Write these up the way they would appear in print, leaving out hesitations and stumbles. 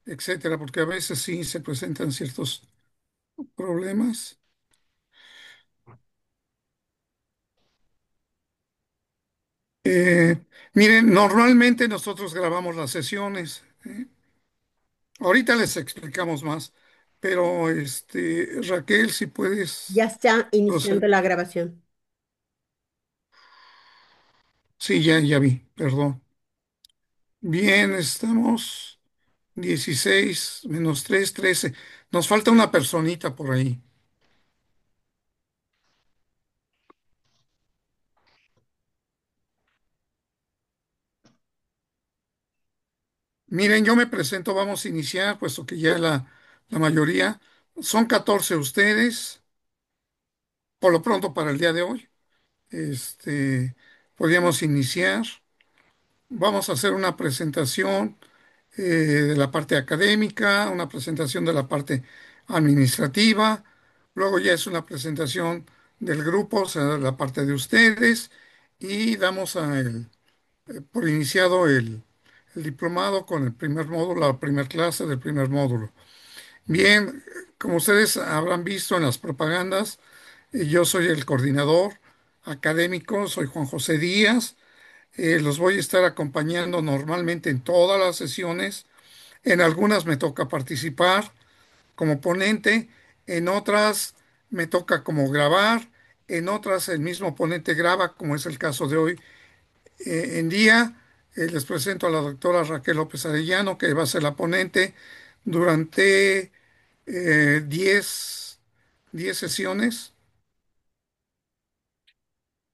etcétera, porque a veces sí se presentan ciertos problemas. Eh, Miren, normalmente nosotros grabamos las sesiones. Ahorita les explicamos más, pero Raquel, si Ya puedes está proceder. iniciando la grabación. Sí, ya vi, perdón. Bien, estamos 16 menos 3 13. Nos falta una personita por ahí. Miren, yo me presento, vamos a iniciar, puesto que ya la mayoría, son 14 ustedes, por lo pronto para el día de hoy. Podríamos iniciar. Vamos a hacer una presentación de la parte académica, una presentación de la parte administrativa, luego ya es una presentación del grupo, o sea, la parte de ustedes, y damos por iniciado el diplomado con el primer módulo, la primera clase del primer módulo. Bien, como ustedes habrán visto en las propagandas, yo soy el coordinador académico, soy Juan José Díaz. Los voy a estar acompañando normalmente en todas las sesiones. En algunas me toca participar como ponente, en otras me toca como grabar, en otras el mismo ponente graba, como es el caso de hoy en día. Les presento a la doctora Raquel López Arellano, que va a ser la ponente durante 10 sesiones.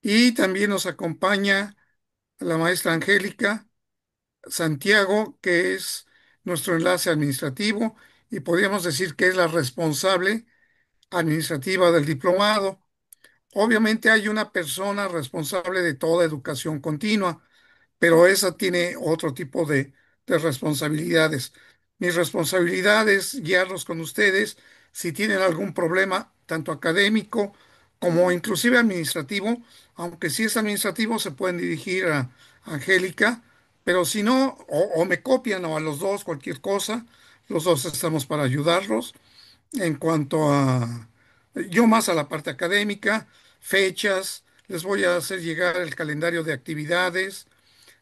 Y también nos acompaña la maestra Angélica Santiago, que es nuestro enlace administrativo y podríamos decir que es la responsable administrativa del diplomado. Obviamente hay una persona responsable de toda educación continua, pero esa tiene otro tipo de responsabilidades. Mi responsabilidad es guiarlos con ustedes si tienen algún problema, tanto académico como inclusive administrativo, aunque si es administrativo se pueden dirigir a Angélica, pero si no, o me copian o a los dos, cualquier cosa, los dos estamos para ayudarlos. En cuanto a, yo más a la parte académica, fechas, les voy a hacer llegar el calendario de actividades.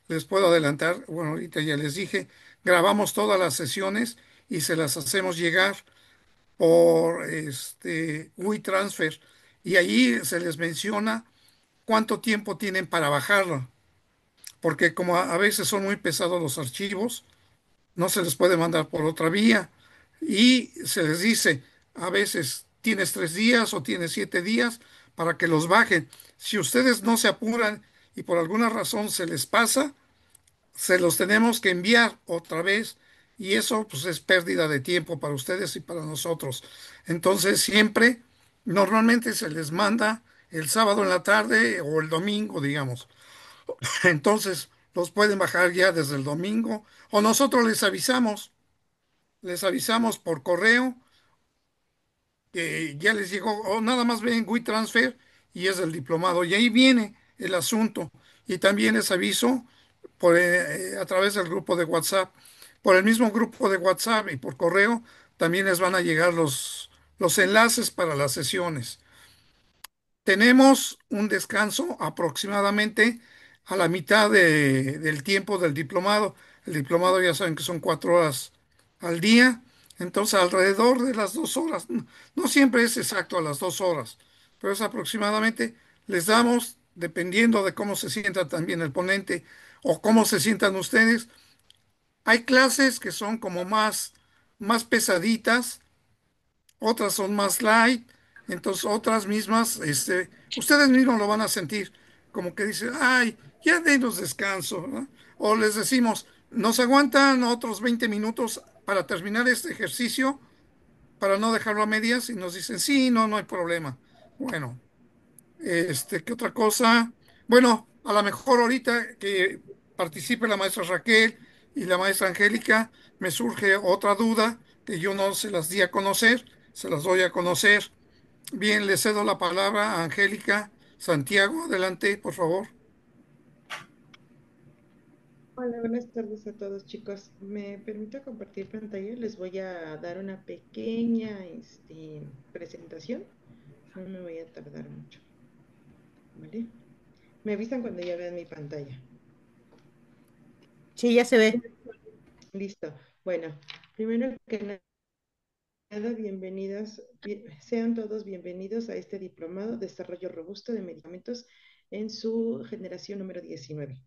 Les puedo adelantar, bueno, ahorita ya les dije, grabamos todas las sesiones y se las hacemos llegar por WeTransfer y allí se les menciona cuánto tiempo tienen para bajarlo, porque como a veces son muy pesados los archivos, no se les puede mandar por otra vía y se les dice, a veces tienes 3 días o tienes 7 días para que los bajen. Si ustedes no se apuran y por alguna razón se les pasa, se los tenemos que enviar otra vez y eso pues es pérdida de tiempo para ustedes y para nosotros. Entonces siempre, normalmente se les manda el sábado en la tarde o el domingo, digamos. Entonces los pueden bajar ya desde el domingo o nosotros les avisamos por correo que ya les llegó, o nada más ven WeTransfer y es del diplomado. Y ahí viene el asunto. Y también les aviso a través del grupo de WhatsApp. Por el mismo grupo de WhatsApp y por correo también les van a llegar los enlaces para las sesiones. Tenemos un descanso aproximadamente a la mitad del tiempo del diplomado. El diplomado ya saben que son 4 horas al día, entonces alrededor de las 2 horas. No, no siempre es exacto a las 2 horas, pero es aproximadamente, les damos, dependiendo de cómo se sienta también el ponente o cómo se sientan ustedes. Hay clases que son como más pesaditas, otras son más light, entonces otras mismas, ustedes mismos lo van a sentir, como que dicen, ay, ya denos descanso, ¿no? O les decimos, nos aguantan otros 20 minutos para terminar este ejercicio, para no dejarlo a medias, y nos dicen, sí, no, no hay problema. Bueno, ¿qué otra cosa? Bueno, a lo mejor ahorita que participe la maestra Raquel y la maestra Angélica, me surge otra duda que yo no se las di a conocer, se las doy a conocer. Bien, le cedo la palabra a Angélica Santiago. Adelante, por favor. Hola, buenas tardes a todos, chicos. Me permito compartir pantalla. Les voy a dar una pequeña presentación. No me voy a tardar mucho, ¿vale? Me avisan cuando ya vean mi pantalla. Sí, ya se ve. Listo. Bueno, primero que nada, sean todos bienvenidos a este diplomado Desarrollo Robusto de Medicamentos en su generación número 19.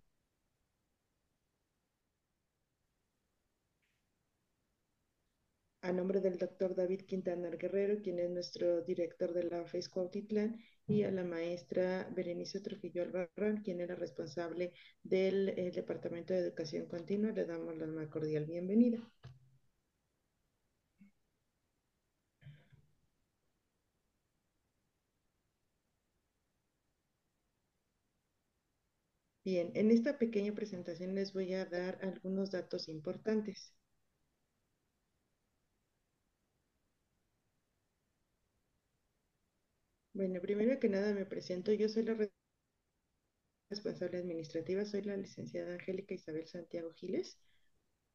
A nombre del doctor David Quintanar Guerrero, quien es nuestro director de la FES Cuautitlán, y a la maestra Berenice Trujillo Albarrán, quien era responsable del Departamento de Educación Continua, le damos la más cordial bienvenida. Bien, en esta pequeña presentación les voy a dar algunos datos importantes. Bueno, primero que nada me presento, yo soy la responsable administrativa, soy la licenciada Angélica Isabel Santiago Giles.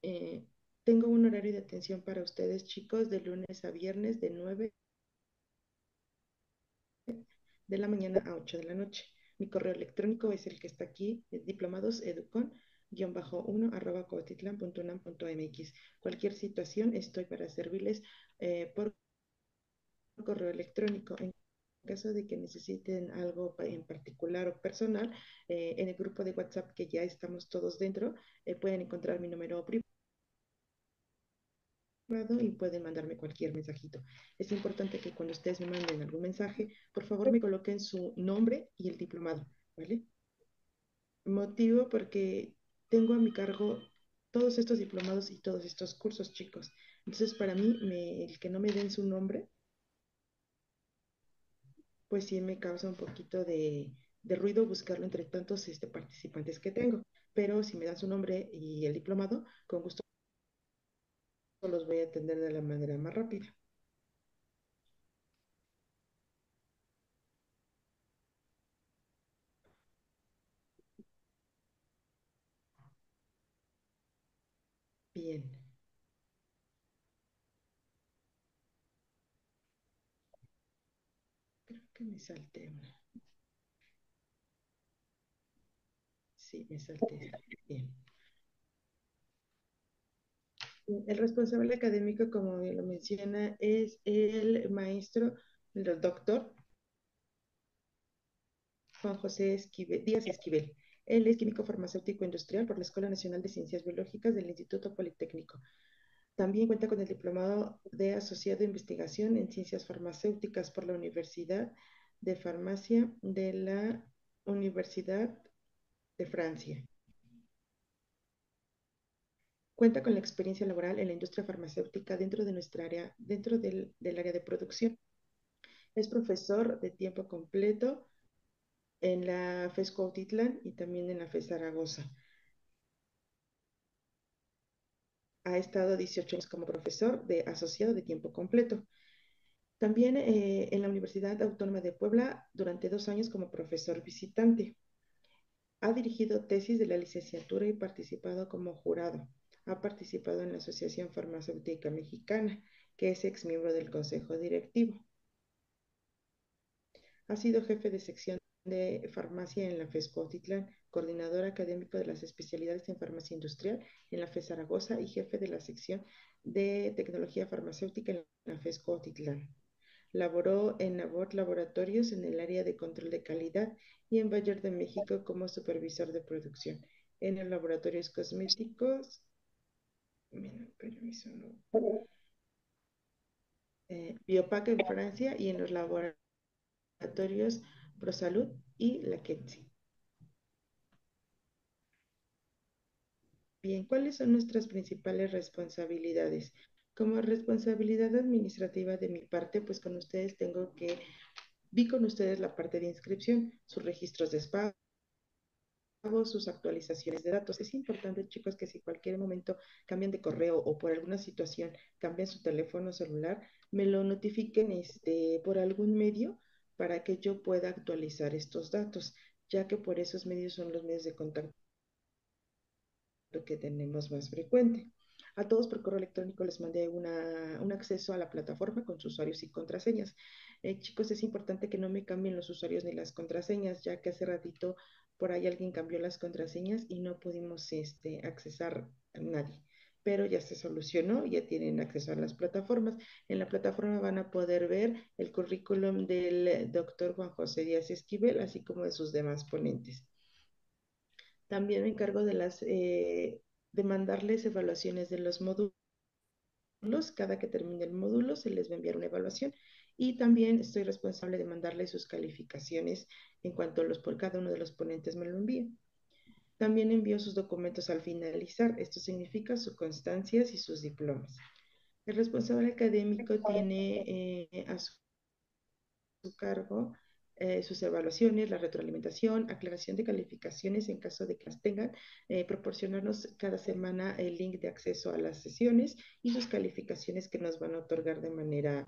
Eh, Tengo un horario de atención para ustedes, chicos, de lunes a viernes de 9 de la mañana a 8 de la noche. Mi correo electrónico es el que está aquí, diplomadoseducon-1@coatitlán.unam.mx. Cualquier situación estoy para servirles por correo electrónico. En caso de que necesiten algo en particular o personal, en el grupo de WhatsApp que ya estamos todos dentro, pueden encontrar mi número privado y pueden mandarme cualquier mensajito. Es importante que cuando ustedes me manden algún mensaje, por favor me coloquen su nombre y el diplomado, ¿vale? Motivo porque tengo a mi cargo todos estos diplomados y todos estos cursos, chicos. Entonces, para mí, el que no me den su nombre, pues sí me causa un poquito de ruido buscarlo entre tantos participantes que tengo. Pero si me dan su nombre y el diplomado, con gusto los voy a atender de la manera más rápida. Bien, creo que me salté una. Sí, me salté esta. Bien. El responsable académico, como bien lo menciona, es el maestro, el doctor Juan José Díaz Esquivel. Él es químico farmacéutico industrial por la Escuela Nacional de Ciencias Biológicas del Instituto Politécnico. También cuenta con el diplomado de asociado de investigación en ciencias farmacéuticas por la Universidad de Farmacia de la Universidad de Francia. Cuenta con la experiencia laboral en la industria farmacéutica dentro de nuestra área, dentro del área de producción. Es profesor de tiempo completo en la FES Cuautitlán y también en la FES Zaragoza. Ha estado 18 años como profesor de asociado de tiempo completo. También en la Universidad Autónoma de Puebla durante 2 años como profesor visitante. Ha dirigido tesis de la licenciatura y participado como jurado. Ha participado en la Asociación Farmacéutica Mexicana, que es ex miembro del Consejo Directivo. Ha sido jefe de sección de farmacia en la FES Cuautitlán, coordinador académico de las especialidades en farmacia industrial en la FES Zaragoza y jefe de la sección de tecnología farmacéutica en la FES Cuautitlán. Laboró en Abbott Laboratorios en el área de control de calidad y en Bayer de México como supervisor de producción. En los laboratorios cosméticos, permiso, no, Biopac en Francia y en los laboratorios ProSalud y La Quetzi. Bien, ¿cuáles son nuestras principales responsabilidades? Como responsabilidad administrativa de mi parte, pues con ustedes vi con ustedes la parte de inscripción, sus registros de pago, sus actualizaciones de datos. Es importante, chicos, que si cualquier momento cambian de correo o por alguna situación cambian su teléfono celular, me lo notifiquen por algún medio para que yo pueda actualizar estos datos, ya que por esos medios son los medios de contacto que tenemos más frecuente. A todos por correo electrónico les mandé un acceso a la plataforma con sus usuarios y contraseñas. Chicos, es importante que no me cambien los usuarios ni las contraseñas, ya que hace ratito por ahí alguien cambió las contraseñas y no pudimos accesar a nadie. Pero ya se solucionó, ya tienen acceso a las plataformas. En la plataforma van a poder ver el currículum del doctor Juan José Díaz Esquivel, así como de sus demás ponentes. También me encargo de mandarles evaluaciones de los módulos. Cada que termine el módulo se les va a enviar una evaluación y también estoy responsable de mandarles sus calificaciones en cuanto por cada uno de los ponentes me lo envíen. También envío sus documentos al finalizar. Esto significa sus constancias y sus diplomas. El responsable académico tiene a su cargo sus evaluaciones, la retroalimentación, aclaración de calificaciones en caso de que las tengan, proporcionarnos cada semana el link de acceso a las sesiones y sus calificaciones que nos van a otorgar de manera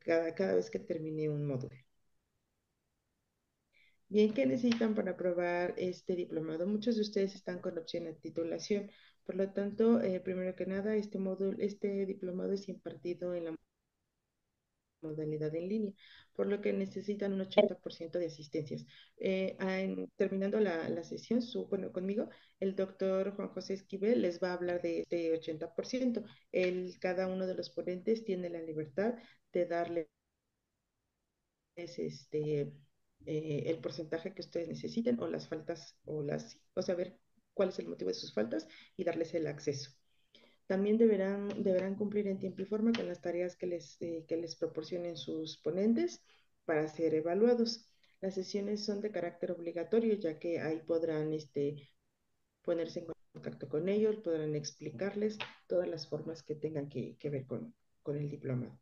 cada vez que termine un módulo. Bien, ¿qué necesitan para aprobar este diplomado? Muchos de ustedes están con opción de titulación, por lo tanto, primero que nada, este diplomado es impartido en la modalidad en línea, por lo que necesitan un 80% de asistencias. Terminando la sesión, bueno, conmigo, el doctor Juan José Esquivel les va a hablar de este 80%. Cada uno de los ponentes tiene la libertad de darles el porcentaje que ustedes necesiten o las faltas o saber cuál es el motivo de sus faltas y darles el acceso. También deberán cumplir en tiempo y forma con las tareas que les proporcionen sus ponentes para ser evaluados. Las sesiones son de carácter obligatorio, ya que ahí podrán ponerse en contacto con ellos, podrán explicarles todas las formas que tengan que ver con el diplomado.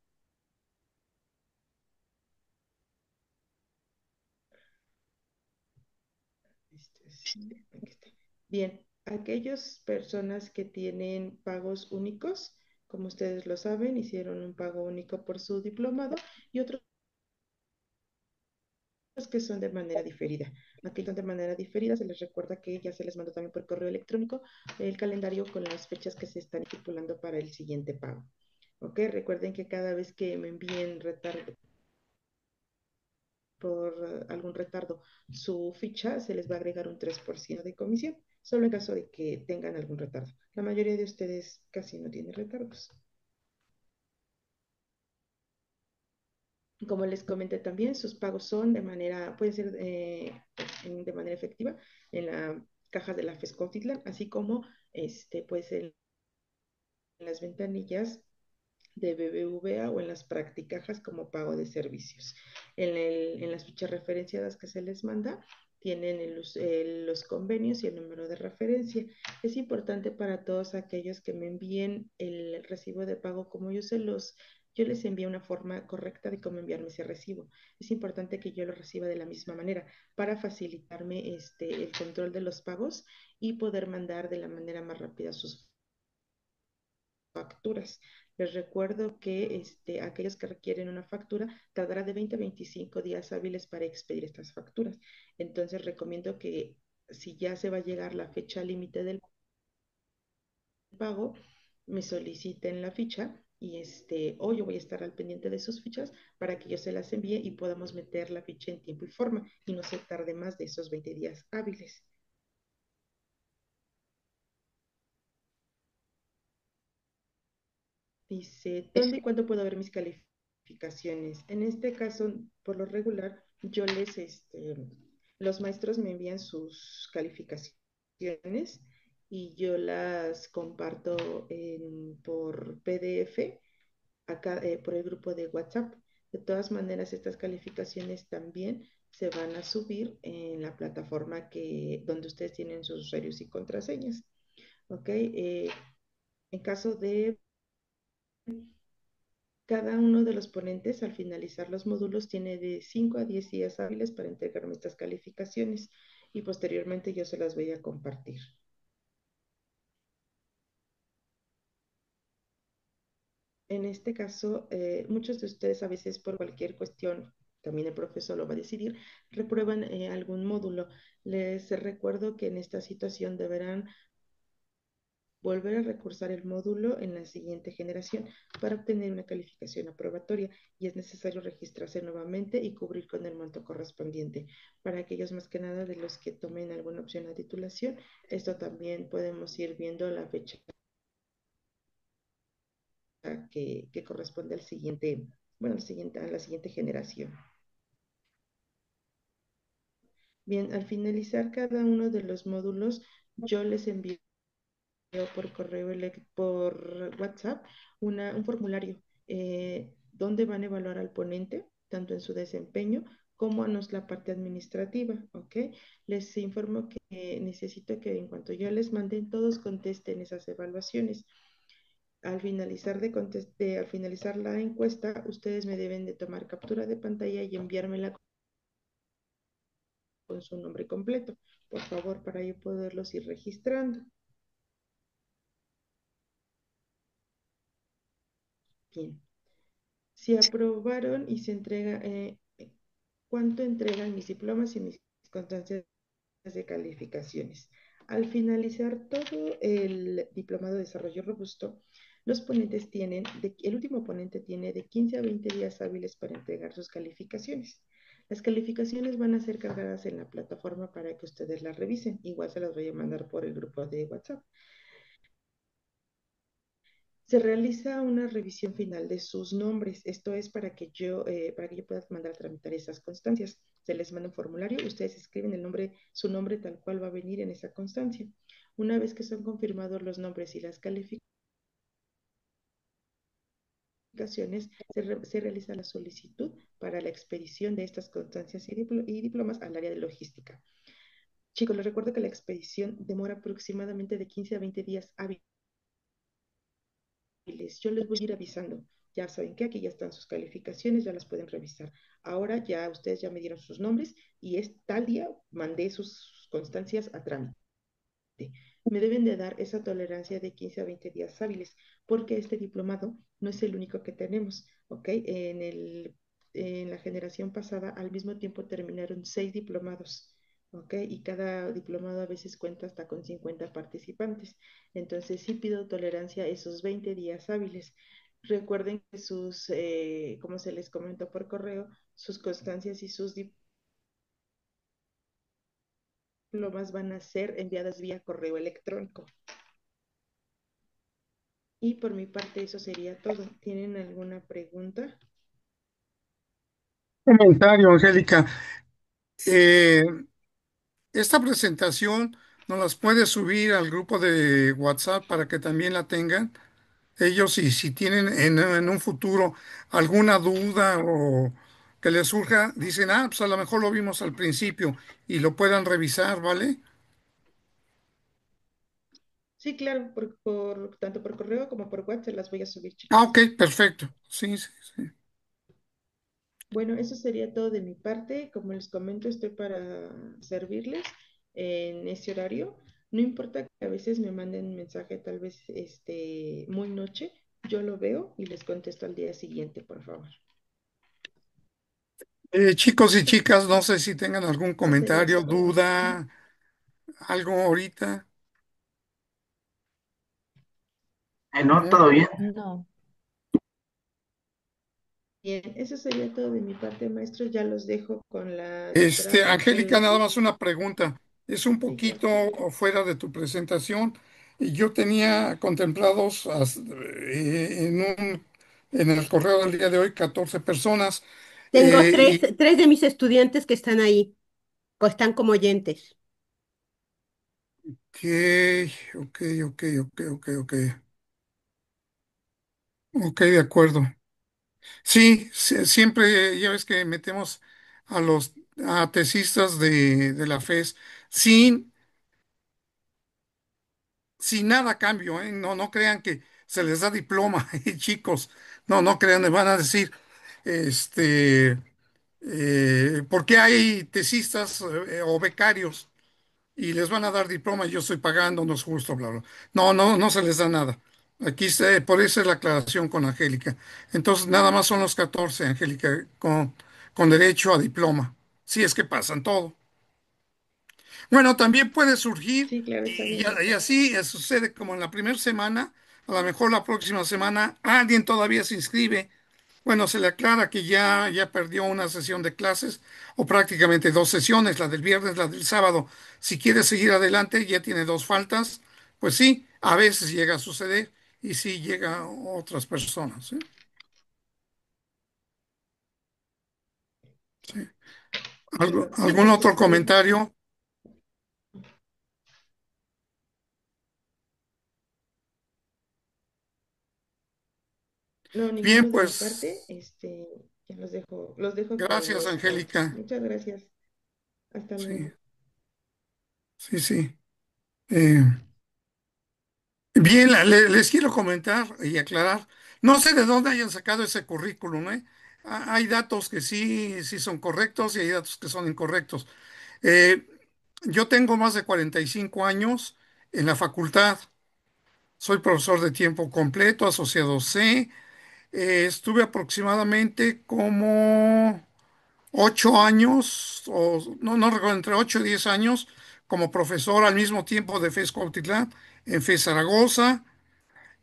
Aquí está. Bien, aquellas personas que tienen pagos únicos, como ustedes lo saben, hicieron un pago único por su diplomado y otros que son de manera diferida. Aquí son de manera diferida, se les recuerda que ya se les mandó también por correo electrónico el calendario con las fechas que se están estipulando para el siguiente pago. ¿Ok? Recuerden que cada vez que me envíen retardo por algún retardo su ficha, se les va a agregar un 3% de comisión, solo en caso de que tengan algún retardo. La mayoría de ustedes casi no tienen retardos. Como les comenté también, sus pagos son pueden ser de manera efectiva en la caja de la FESCOFITLAN, así como pues en las ventanillas de BBVA o en las practicajas como pago de servicios. En las fichas referenciadas que se les manda, tienen los convenios y el número de referencia. Es importante para todos aquellos que me envíen el recibo de pago, como yo les envío una forma correcta de cómo enviarme ese recibo. Es importante que yo lo reciba de la misma manera para facilitarme el control de los pagos y poder mandar de la manera más rápida sus facturas. Les recuerdo que aquellos que requieren una factura tardará de 20 a 25 días hábiles para expedir estas facturas. Entonces recomiendo que si ya se va a llegar la fecha límite del pago, me soliciten la ficha y o yo voy a estar al pendiente de sus fichas para que yo se las envíe y podamos meter la ficha en tiempo y forma y no se tarde más de esos 20 días hábiles. Dice, ¿dónde y cuándo puedo ver mis calificaciones? En este caso, por lo regular, los maestros me envían sus calificaciones y yo las comparto por PDF acá, por el grupo de WhatsApp. De todas maneras, estas calificaciones también se van a subir en la plataforma donde ustedes tienen sus usuarios y contraseñas. ¿Ok? En caso de cada uno de los ponentes, al finalizar los módulos, tiene de 5 a 10 días hábiles para entregarme estas calificaciones y posteriormente yo se las voy a compartir. En este caso, muchos de ustedes a veces por cualquier cuestión, también el profesor lo va a decidir, reprueban algún módulo. Les recuerdo que en esta situación deberán volver a recursar el módulo en la siguiente generación para obtener una calificación aprobatoria y es necesario registrarse nuevamente y cubrir con el monto correspondiente. Para aquellos más que nada de los que tomen alguna opción a titulación, esto también podemos ir viendo la fecha que corresponde al siguiente, bueno, a la siguiente generación. Bien, al finalizar cada uno de los módulos, yo les envío por correo, por WhatsApp, un formulario donde van a evaluar al ponente, tanto en su desempeño como en la parte administrativa, ¿ok? Les informo que necesito que en cuanto yo les manden, todos contesten esas evaluaciones. Al finalizar la encuesta, ustedes me deben de tomar captura de pantalla y enviármela con su nombre completo, por favor, para yo poderlos ir registrando. Bien. Si aprobaron y se entrega, ¿cuánto entregan mis diplomas y mis constancias de calificaciones? Al finalizar todo el diplomado de desarrollo robusto, los ponentes el último ponente tiene de 15 a 20 días hábiles para entregar sus calificaciones. Las calificaciones van a ser cargadas en la plataforma para que ustedes las revisen. Igual se las voy a mandar por el grupo de WhatsApp. Se realiza una revisión final de sus nombres. Esto es para que yo pueda mandar a tramitar esas constancias. Se les manda un formulario, ustedes escriben el nombre, su nombre tal cual va a venir en esa constancia. Una vez que son confirmados los nombres y las calificaciones, se realiza la solicitud para la expedición de estas constancias y diplomas al área de logística. Chicos, les recuerdo que la expedición demora aproximadamente de 15 a 20 días hábiles. Yo les voy a ir avisando. Ya saben que aquí ya están sus calificaciones, ya las pueden revisar. Ahora ya ustedes ya me dieron sus nombres y es tal día mandé sus constancias a trámite. Me deben de dar esa tolerancia de 15 a 20 días hábiles, porque este diplomado no es el único que tenemos, ¿ok? En la generación pasada, al mismo tiempo terminaron 6 diplomados, ¿ok? Y cada diplomado a veces cuenta hasta con 50 participantes. Entonces, sí pido tolerancia a esos 20 días hábiles. Recuerden que como se les comentó por correo, sus constancias y sus diplomas van a ser enviadas vía correo electrónico. Y por mi parte eso sería todo. ¿Tienen alguna pregunta? Comentario, Angélica. Eh, Esta presentación nos las puedes subir al grupo de WhatsApp para que también la tengan ellos y si tienen en un futuro alguna duda o que les surja, dicen, ah, pues a lo mejor lo vimos al principio y lo puedan revisar, ¿vale? Sí, claro, tanto por correo como por WhatsApp las voy a subir, Ah, chicos. ok, perfecto. Sí, sí, sí. Bueno, eso sería todo de mi parte. Como les comento, estoy para servirles en ese horario. No importa que a veces me manden mensaje, tal vez muy noche, yo lo veo y les contesto al día siguiente, por favor. Chicos y chicas, no sé si tengan algún Eso sería comentario, todo. duda, algo ahorita. No, ¿No? todo bien. No. Bien, eso sería todo de mi parte, maestro. Ya los dejo con la doctora Angélica, nada más Luz. una pregunta. Es un Sí, claro. poquito fuera de tu presentación. Y yo tenía contemplados en el correo del día de hoy 14 personas. Tengo Y tres de mis estudiantes que están ahí, o están como oyentes. ok, ok, ok, ok, ok. Ok, de acuerdo. Sí, siempre ya ves que metemos a los tesistas de la FES sin sin nada a cambio, ¿eh? No, no crean que se les da diploma, chicos. No, no crean, me van a decir, este, ¿por qué hay tesistas o becarios y les van a dar diploma y yo estoy pagando? No es justo, bla, bla. No, no, no se les da nada. Aquí está, por eso es la aclaración con Angélica. Entonces, nada más son los 14, Angélica, con derecho a diploma. Si es que pasan todo. Bueno, también puede surgir, Sí, claro, está bien, y doctor. así sucede como en la primera semana, a lo mejor la próxima semana alguien todavía se inscribe. Bueno, se le aclara que ya perdió una sesión de clases o prácticamente dos sesiones, la del viernes, la del sábado. Si quiere seguir adelante, ya tiene dos faltas. Pues sí, a veces llega a suceder y sí llega a otras personas, ¿sí? Sí. Perdón, sí, ¿Algún doctor, otro está bien. comentario? No, Bien, ninguno de mi parte. pues Ya los dejo con gracias, los audios. Angélica. Muchas gracias. Hasta Sí, luego. sí, sí. Eh, Bien, les quiero comentar y aclarar. No sé de dónde hayan sacado ese currículum, ¿eh? Hay datos que sí son correctos y hay datos que son incorrectos. Eh, yo tengo más de 45 años en la facultad. Soy profesor de tiempo completo, asociado C. Estuve aproximadamente como 8 años, o no recuerdo, entre 8 y 10 años como profesor al mismo tiempo de FES Cuautitlán, en FES Zaragoza.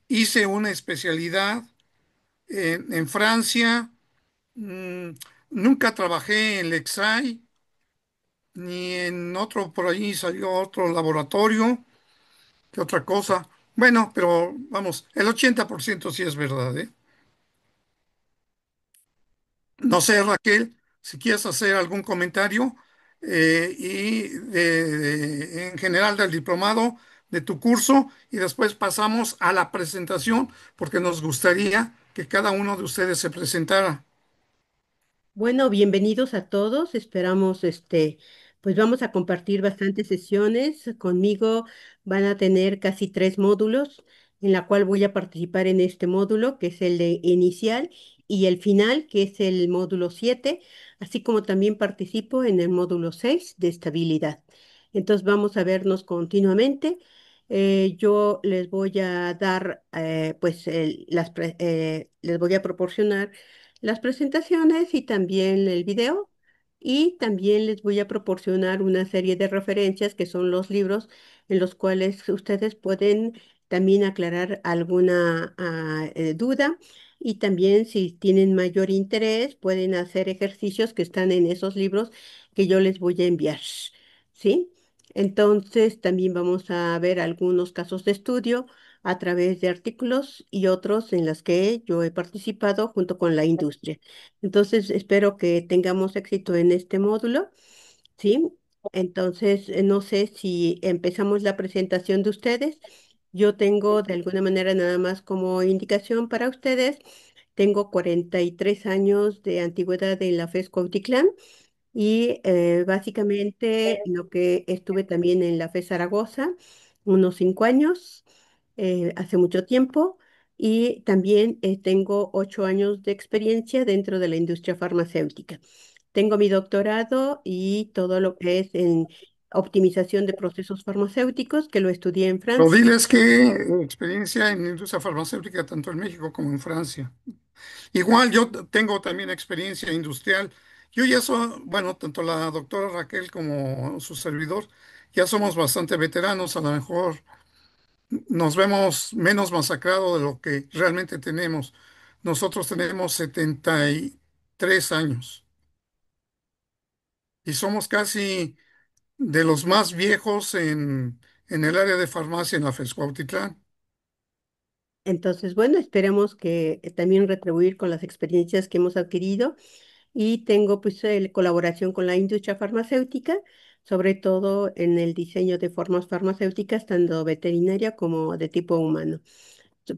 Hice una especialidad en Francia. Mm, Nunca trabajé en Lexai ni en otro, por ahí salió otro laboratorio, que otra cosa. Bueno, pero vamos, el 80% sí es verdad, ¿eh? No sé, Raquel, si quieres hacer algún comentario y en general del diplomado, de tu curso, y después pasamos a la presentación, porque nos gustaría que cada uno de ustedes se presentara. Bueno, bienvenidos a todos. Esperamos, pues vamos a compartir bastantes sesiones. Conmigo van a tener casi 3 módulos, en la cual voy a participar en este módulo, que es el de inicial, y el final, que es el módulo 7, así como también participo en el módulo 6 de estabilidad. Entonces vamos a vernos continuamente. Yo les voy a dar, pues, les voy a proporcionar las presentaciones y también el video. Y también les voy a proporcionar una serie de referencias que son los libros en los cuales ustedes pueden también aclarar alguna duda. Y también si tienen mayor interés, pueden hacer ejercicios que están en esos libros que yo les voy a enviar. ¿Sí? Entonces también vamos a ver algunos casos de estudio a través de artículos y otros en los que yo he participado junto con la industria. Entonces, espero que tengamos éxito en este módulo, ¿sí? Entonces, no sé si empezamos la presentación de ustedes. Yo tengo de alguna manera nada más como indicación para ustedes. Tengo 43 años de antigüedad en la FES Cuautitlán y básicamente lo que estuve también en la FE Zaragoza, unos 5 años, hace mucho tiempo, y también tengo 8 años de experiencia dentro de la industria farmacéutica. Tengo mi doctorado y todo lo que es en optimización de procesos farmacéuticos, que lo estudié en Pero Francia. diles que experiencia en la industria farmacéutica tanto en México como en Francia. Igual yo tengo también experiencia industrial. Yo ya soy, bueno, tanto la doctora Raquel como su servidor, ya somos bastante veteranos, a lo mejor nos vemos menos masacrados de lo que realmente tenemos. Nosotros tenemos 73 años y somos casi de los más viejos en el área de farmacia en la FES Cuautitlán. Entonces, bueno, esperemos que también retribuir con las experiencias que hemos adquirido. Y tengo pues colaboración con la industria farmacéutica, sobre todo en el diseño de formas farmacéuticas, tanto veterinaria como de tipo humano.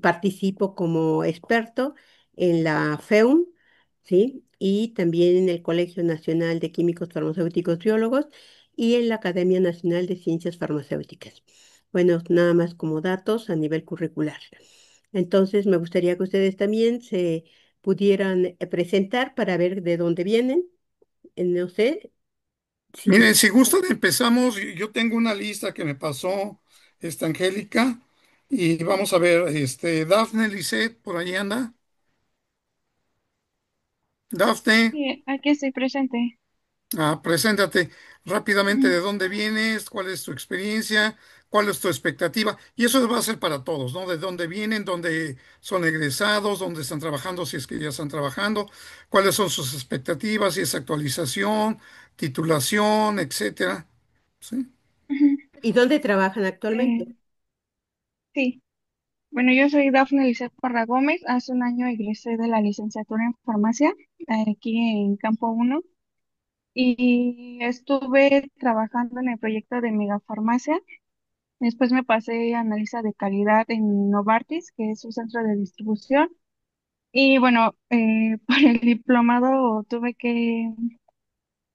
Participo como experto en la FEUM, ¿sí? Y también en el Colegio Nacional de Químicos Farmacéuticos Biólogos y en la Academia Nacional de Ciencias Farmacéuticas. Bueno, nada más como datos a nivel curricular. Entonces, me gustaría que ustedes también se pudieran presentar para ver de dónde vienen. No sé si Miren, si gustan, empezamos. Yo tengo una lista que me pasó esta Angélica y vamos a ver, Dafne Lisset, por ahí anda. Dafne, Sí, aquí estoy presente. Preséntate rápidamente Mm, de dónde vienes, cuál es tu experiencia, cuál es tu expectativa. Y eso va a ser para todos, ¿no? De dónde vienen, dónde son egresados, dónde están trabajando, si es que ya están trabajando, cuáles son sus expectativas, si es actualización, titulación, etcétera. ¿Sí? ujú. ¿Y dónde trabajan actualmente? Eh, sí, bueno, yo soy Dafne Lizeth Parra Gómez. Hace un año egresé de la licenciatura en farmacia aquí en Campo Uno y estuve trabajando en el proyecto de megafarmacia. Después me pasé a analista de calidad en Novartis, que es su centro de distribución. Y bueno, por el diplomado tuve que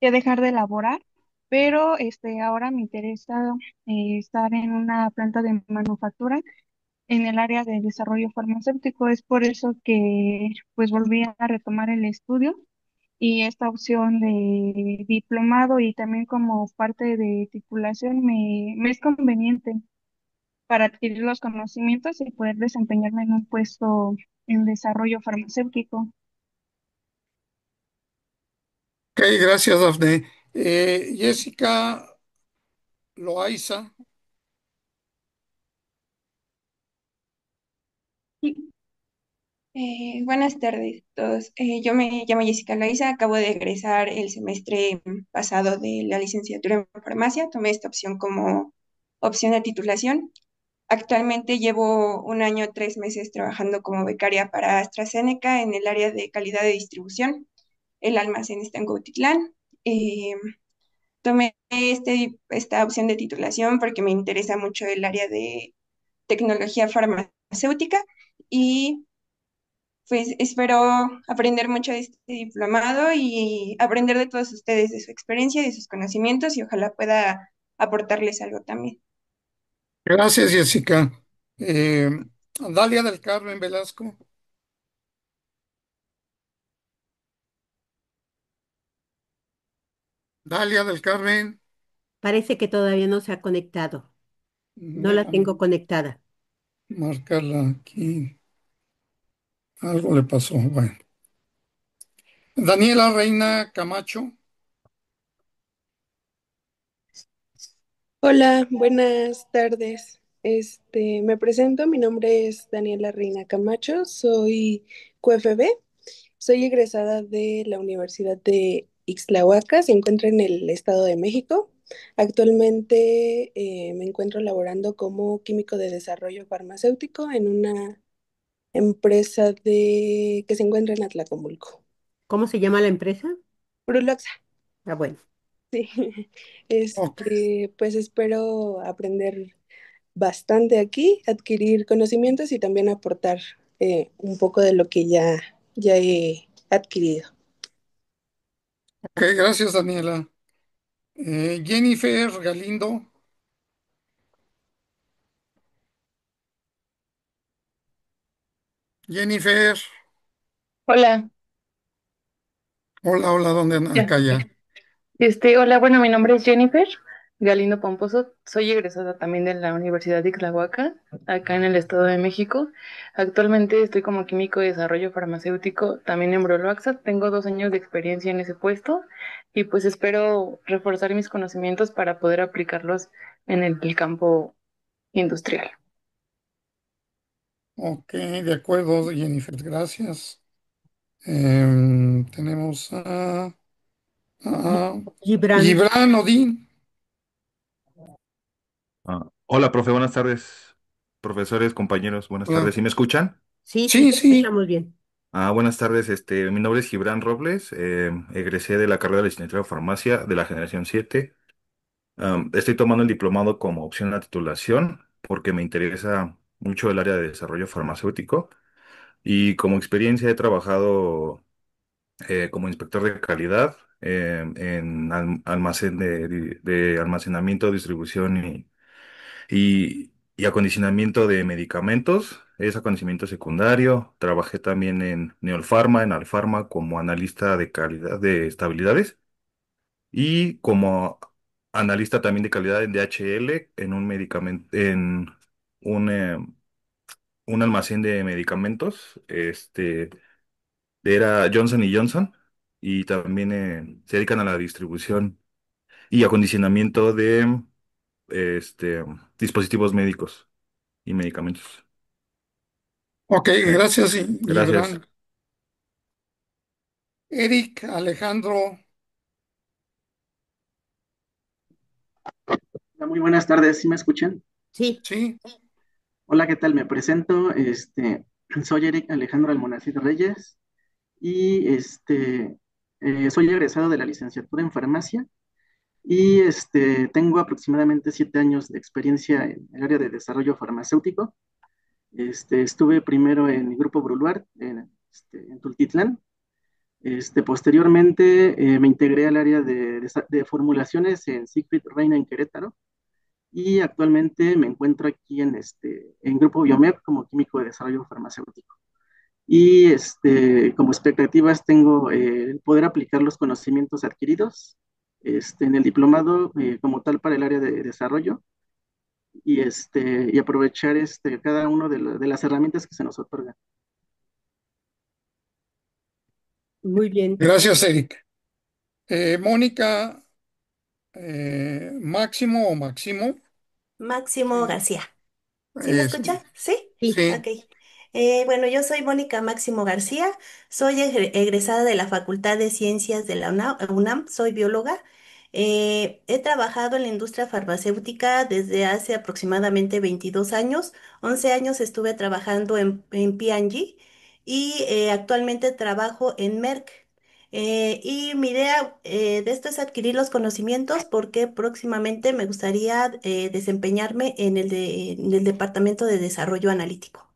dejar de elaborar, pero ahora me interesa estar en una planta de manufactura en el área de desarrollo farmacéutico. Es por eso que pues volví a retomar el estudio y esta opción de diplomado y también como parte de titulación me es conveniente para adquirir los conocimientos y poder desempeñarme en un puesto en desarrollo farmacéutico. Ok, gracias, Dafne. Jessica Loaiza. Buenas tardes a todos. Yo me llamo Jessica Loaiza, acabo de egresar el semestre pasado de la licenciatura en farmacia. Tomé esta opción como opción de titulación. Actualmente llevo un año, 3 meses trabajando como becaria para AstraZeneca en el área de calidad de distribución. El almacén está en Cuautitlán. Eh, Tomé esta opción de titulación porque me interesa mucho el área de tecnología farmacéutica y pues espero aprender mucho de este diplomado y aprender de todos ustedes, de su experiencia, de sus conocimientos y ojalá pueda aportarles algo también. Gracias, Jessica. Eh, Dalia del Carmen Velasco. Dalia del Carmen. Parece que todavía no se ha conectado. No la tengo Déjame conectada. marcarla aquí. Algo le pasó. Bueno. Daniela Reina Camacho. Hola, buenas tardes. Me presento, mi nombre es Daniela Reina Camacho, soy QFB, soy egresada de la Universidad de Ixtlahuaca, se encuentra en el Estado de México. Actualmente me encuentro laborando como químico de desarrollo farmacéutico en una empresa que se encuentra en Atlacomulco. ¿Cómo se llama la empresa? Bruloxa, Ah, bueno. sí. Ok, Pues espero aprender bastante aquí, adquirir conocimientos y también aportar un poco de lo que ya he adquirido. ok, gracias, Daniela. Jennifer Galindo. Jennifer. Hola, Hola, hola, ¿dónde andas? ya. Acá ya. Hola, bueno, mi nombre es Jennifer Galindo Pomposo, soy egresada también de la Universidad de Ixtlahuaca, acá en el Estado de México. Actualmente estoy como químico de desarrollo farmacéutico, también en Broloaxa, tengo 2 años de experiencia en ese puesto y pues espero reforzar mis conocimientos para poder aplicarlos en el campo industrial. Ok, de acuerdo, Jennifer, gracias. Tenemos Gi- a Gibran, Gibran Odín. Hola, profe, buenas tardes. Profesores, compañeros, buenas tardes. Hola. ¿Sí me escuchan? sí, sí, Sí, te sí. escuchamos bien. Buenas tardes. Mi nombre es Gibran Robles. Egresé de la carrera de licenciatura en farmacia de la generación 7. Estoy tomando el diplomado como opción a la titulación porque me interesa mucho el área de desarrollo farmacéutico y como experiencia he trabajado como inspector de calidad en almacén de almacenamiento, distribución y acondicionamiento de medicamentos. Es acondicionamiento secundario. Trabajé también en Neolfarma, en Alfarma, como analista de calidad de estabilidades y como analista también de calidad en DHL en un medicamento, en un, eh, un almacén de medicamentos. Era Johnson y Johnson. y también se dedican a la distribución y acondicionamiento de este, dispositivos médicos y medicamentos. Ok, Eh, gracias, gracias. Gibran. Eric, Alejandro, Hola, muy buenas tardes, ¿sí me escuchan? Sí, sí. Hola, ¿qué tal? Me presento, soy Eric Alejandro Almonacid Reyes y soy egresado de la licenciatura en farmacia y tengo aproximadamente 7 años de experiencia en el área de desarrollo farmacéutico. Estuve primero en el Grupo Bruluart en Tultitlán. Posteriormente me integré al área de formulaciones en Siegfried Reina en Querétaro y actualmente me encuentro aquí en Grupo Biomed como químico de desarrollo farmacéutico. Y como expectativas tengo el poder aplicar los conocimientos adquiridos en el diplomado como tal para el área de desarrollo y aprovechar cada una de las herramientas que se nos otorgan. muy bien. Gracias, Eric. Mónica, Máximo o Máximo, Máximo eh, García. ¿Sí me es, escucha? ¿Sí? Sí, sí, Ok. Bueno, yo soy Mónica Máximo García, soy egresada de la Facultad de Ciencias de la UNAM, soy bióloga. He trabajado en la industria farmacéutica desde hace aproximadamente 22 años. 11 años estuve trabajando en P&G y actualmente trabajo en Merck. Y mi idea de esto es adquirir los conocimientos porque próximamente me gustaría desempeñarme en el Departamento de Desarrollo Analítico.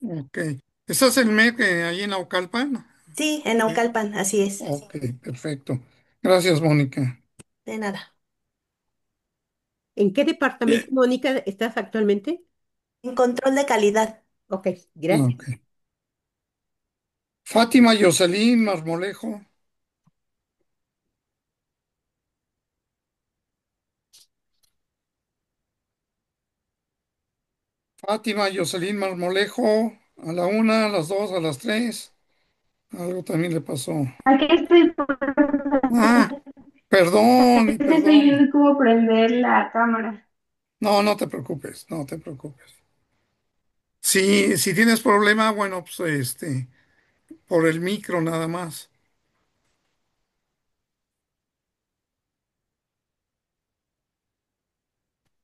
ok. ¿Estás en MEC ahí en Naucalpan? Sí, en Sí. Naucalpan, así es. Ok, perfecto. Gracias, Mónica. De nada. ¿en qué departamento, Bien. Mónica, estás actualmente? En control de calidad. Ok, gracias. Ok. Fátima Yoselín Marmolejo. Fátima Yoselín Marmolejo, a la una, a las dos, a las tres. Algo también le pasó. Aquí estoy, Ah, perdón, estoy perdón. viendo cómo prender la cámara. No, no te preocupes, no te preocupes. Si tienes problema, bueno, pues por el micro nada más.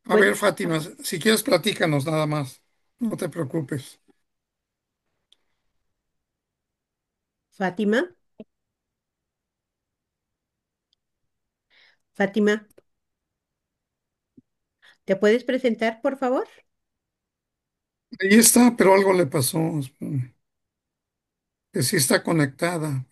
A Bueno, ver, Fátima, si quieres platícanos nada más. No te preocupes. Fátima, Fátima, ¿te puedes presentar, por favor? Ahí está, pero algo le pasó. Que sí está conectada.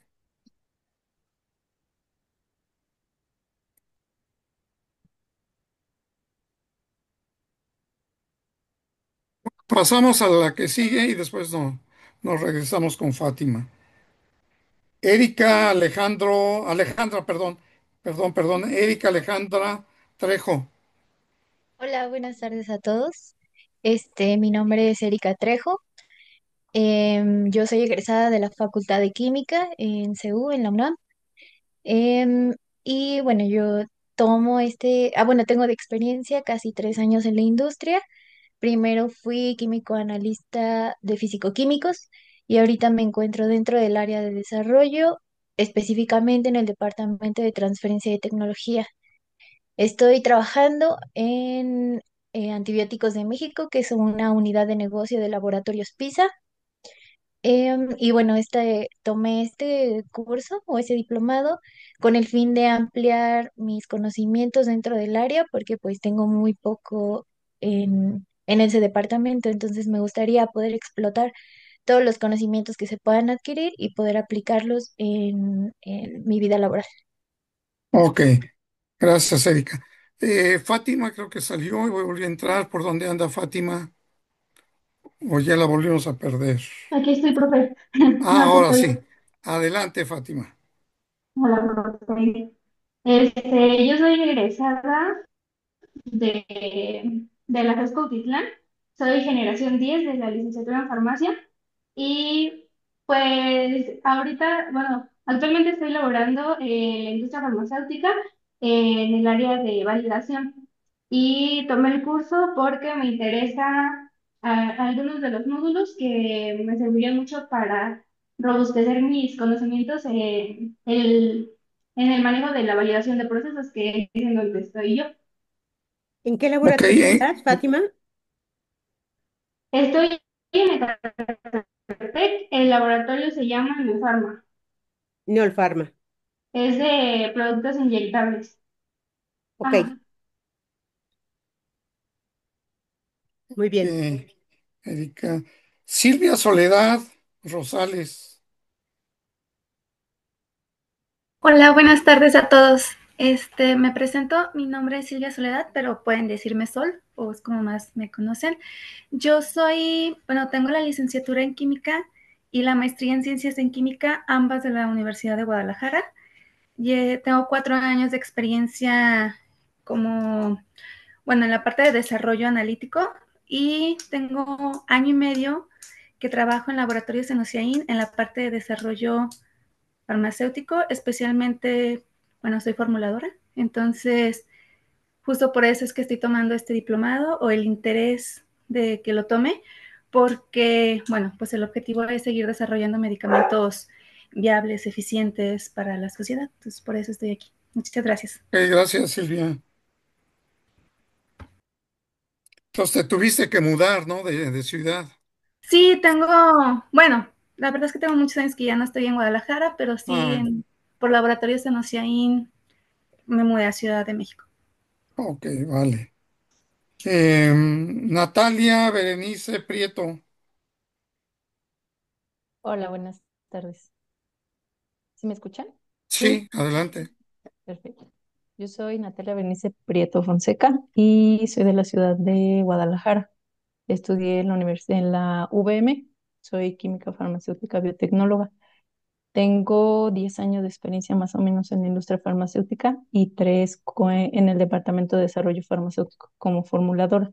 Pasamos a la que sigue y después no, nos regresamos con Fátima. Erika Alejandra, perdón, Erika Alejandra Trejo. Hola, buenas tardes a todos. Mi nombre es Erika Trejo. Yo soy egresada de la Facultad de Química en CU, en la UNAM. Em, y bueno, yo bueno, tengo de experiencia casi 3 años en la industria. Primero fui químico analista de fisicoquímicos y ahorita me encuentro dentro del área de desarrollo, específicamente en el departamento de transferencia de tecnología. Estoy trabajando en Antibióticos de México, que es una unidad de negocio de Laboratorios PISA. Y bueno, tomé este curso o ese diplomado con el fin de ampliar mis conocimientos dentro del área, porque pues tengo muy poco en ese departamento, entonces me gustaría poder explotar todos los conocimientos que se puedan adquirir y poder aplicarlos en mi vida laboral. Ok, gracias, Erika. Fátima creo que salió y volvió a entrar. ¿Por dónde anda Fátima? O ya la volvimos a perder. Aquí estoy, profe. Ah, No, aquí ahora estoy. sí. Adelante, Fátima. Hola, profe. Yo soy egresada de la FES Cuautitlán. Soy generación 10 de la licenciatura en farmacia. Y pues ahorita, bueno, Actualmente estoy laborando en la industria farmacéutica en el área de validación y tomé el curso porque me interesa algunos de los módulos que me servirían mucho para robustecer mis conocimientos en el manejo de la validación de procesos, que es en donde estoy yo. ¿En qué Ok, laboratorio estás, Fátima? Estoy en Ecatepec, el laboratorio se llama Neopharma, Neolfarma. es de productos inyectables. Ok, Ajá. muy bien. Erika. Silvia Soledad Rosales. Hola, buenas tardes a todos. Me presento, mi nombre es Silvia Soledad, pero pueden decirme Sol, o es como más me conocen. Yo soy, bueno, tengo la licenciatura en química y la maestría en ciencias en química, ambas de la Universidad de Guadalajara. Y, tengo 4 años de experiencia como, bueno, en la parte de desarrollo analítico y tengo año y medio que trabajo en laboratorios en OSIAIN en la parte de desarrollo farmacéutico, especialmente, bueno, soy formuladora, entonces justo por eso es que estoy tomando este diplomado o el interés de que lo tome, porque, bueno, pues el objetivo es seguir desarrollando medicamentos viables, eficientes para la sociedad. Entonces, por eso estoy aquí. Muchas gracias. Gracias, Silvia. Entonces te tuviste que mudar, ¿no? De ciudad. Sí, tengo, bueno, la verdad es que tengo muchos años que ya no estoy en Guadalajara, pero sí Ah, por laboratorios en Ociaín me mudé a Ciudad de México. ok, vale. Natalia Berenice Prieto. Hola, buenas tardes. ¿Sí me escuchan? Sí, adelante. Perfecto. Yo soy Natalia Bernice Prieto Fonseca y soy de la ciudad de Guadalajara. Estudié en la universidad, en la UVM, soy química farmacéutica biotecnóloga. Tengo 10 años de experiencia más o menos en la industria farmacéutica y 3 en el departamento de desarrollo farmacéutico como formuladora.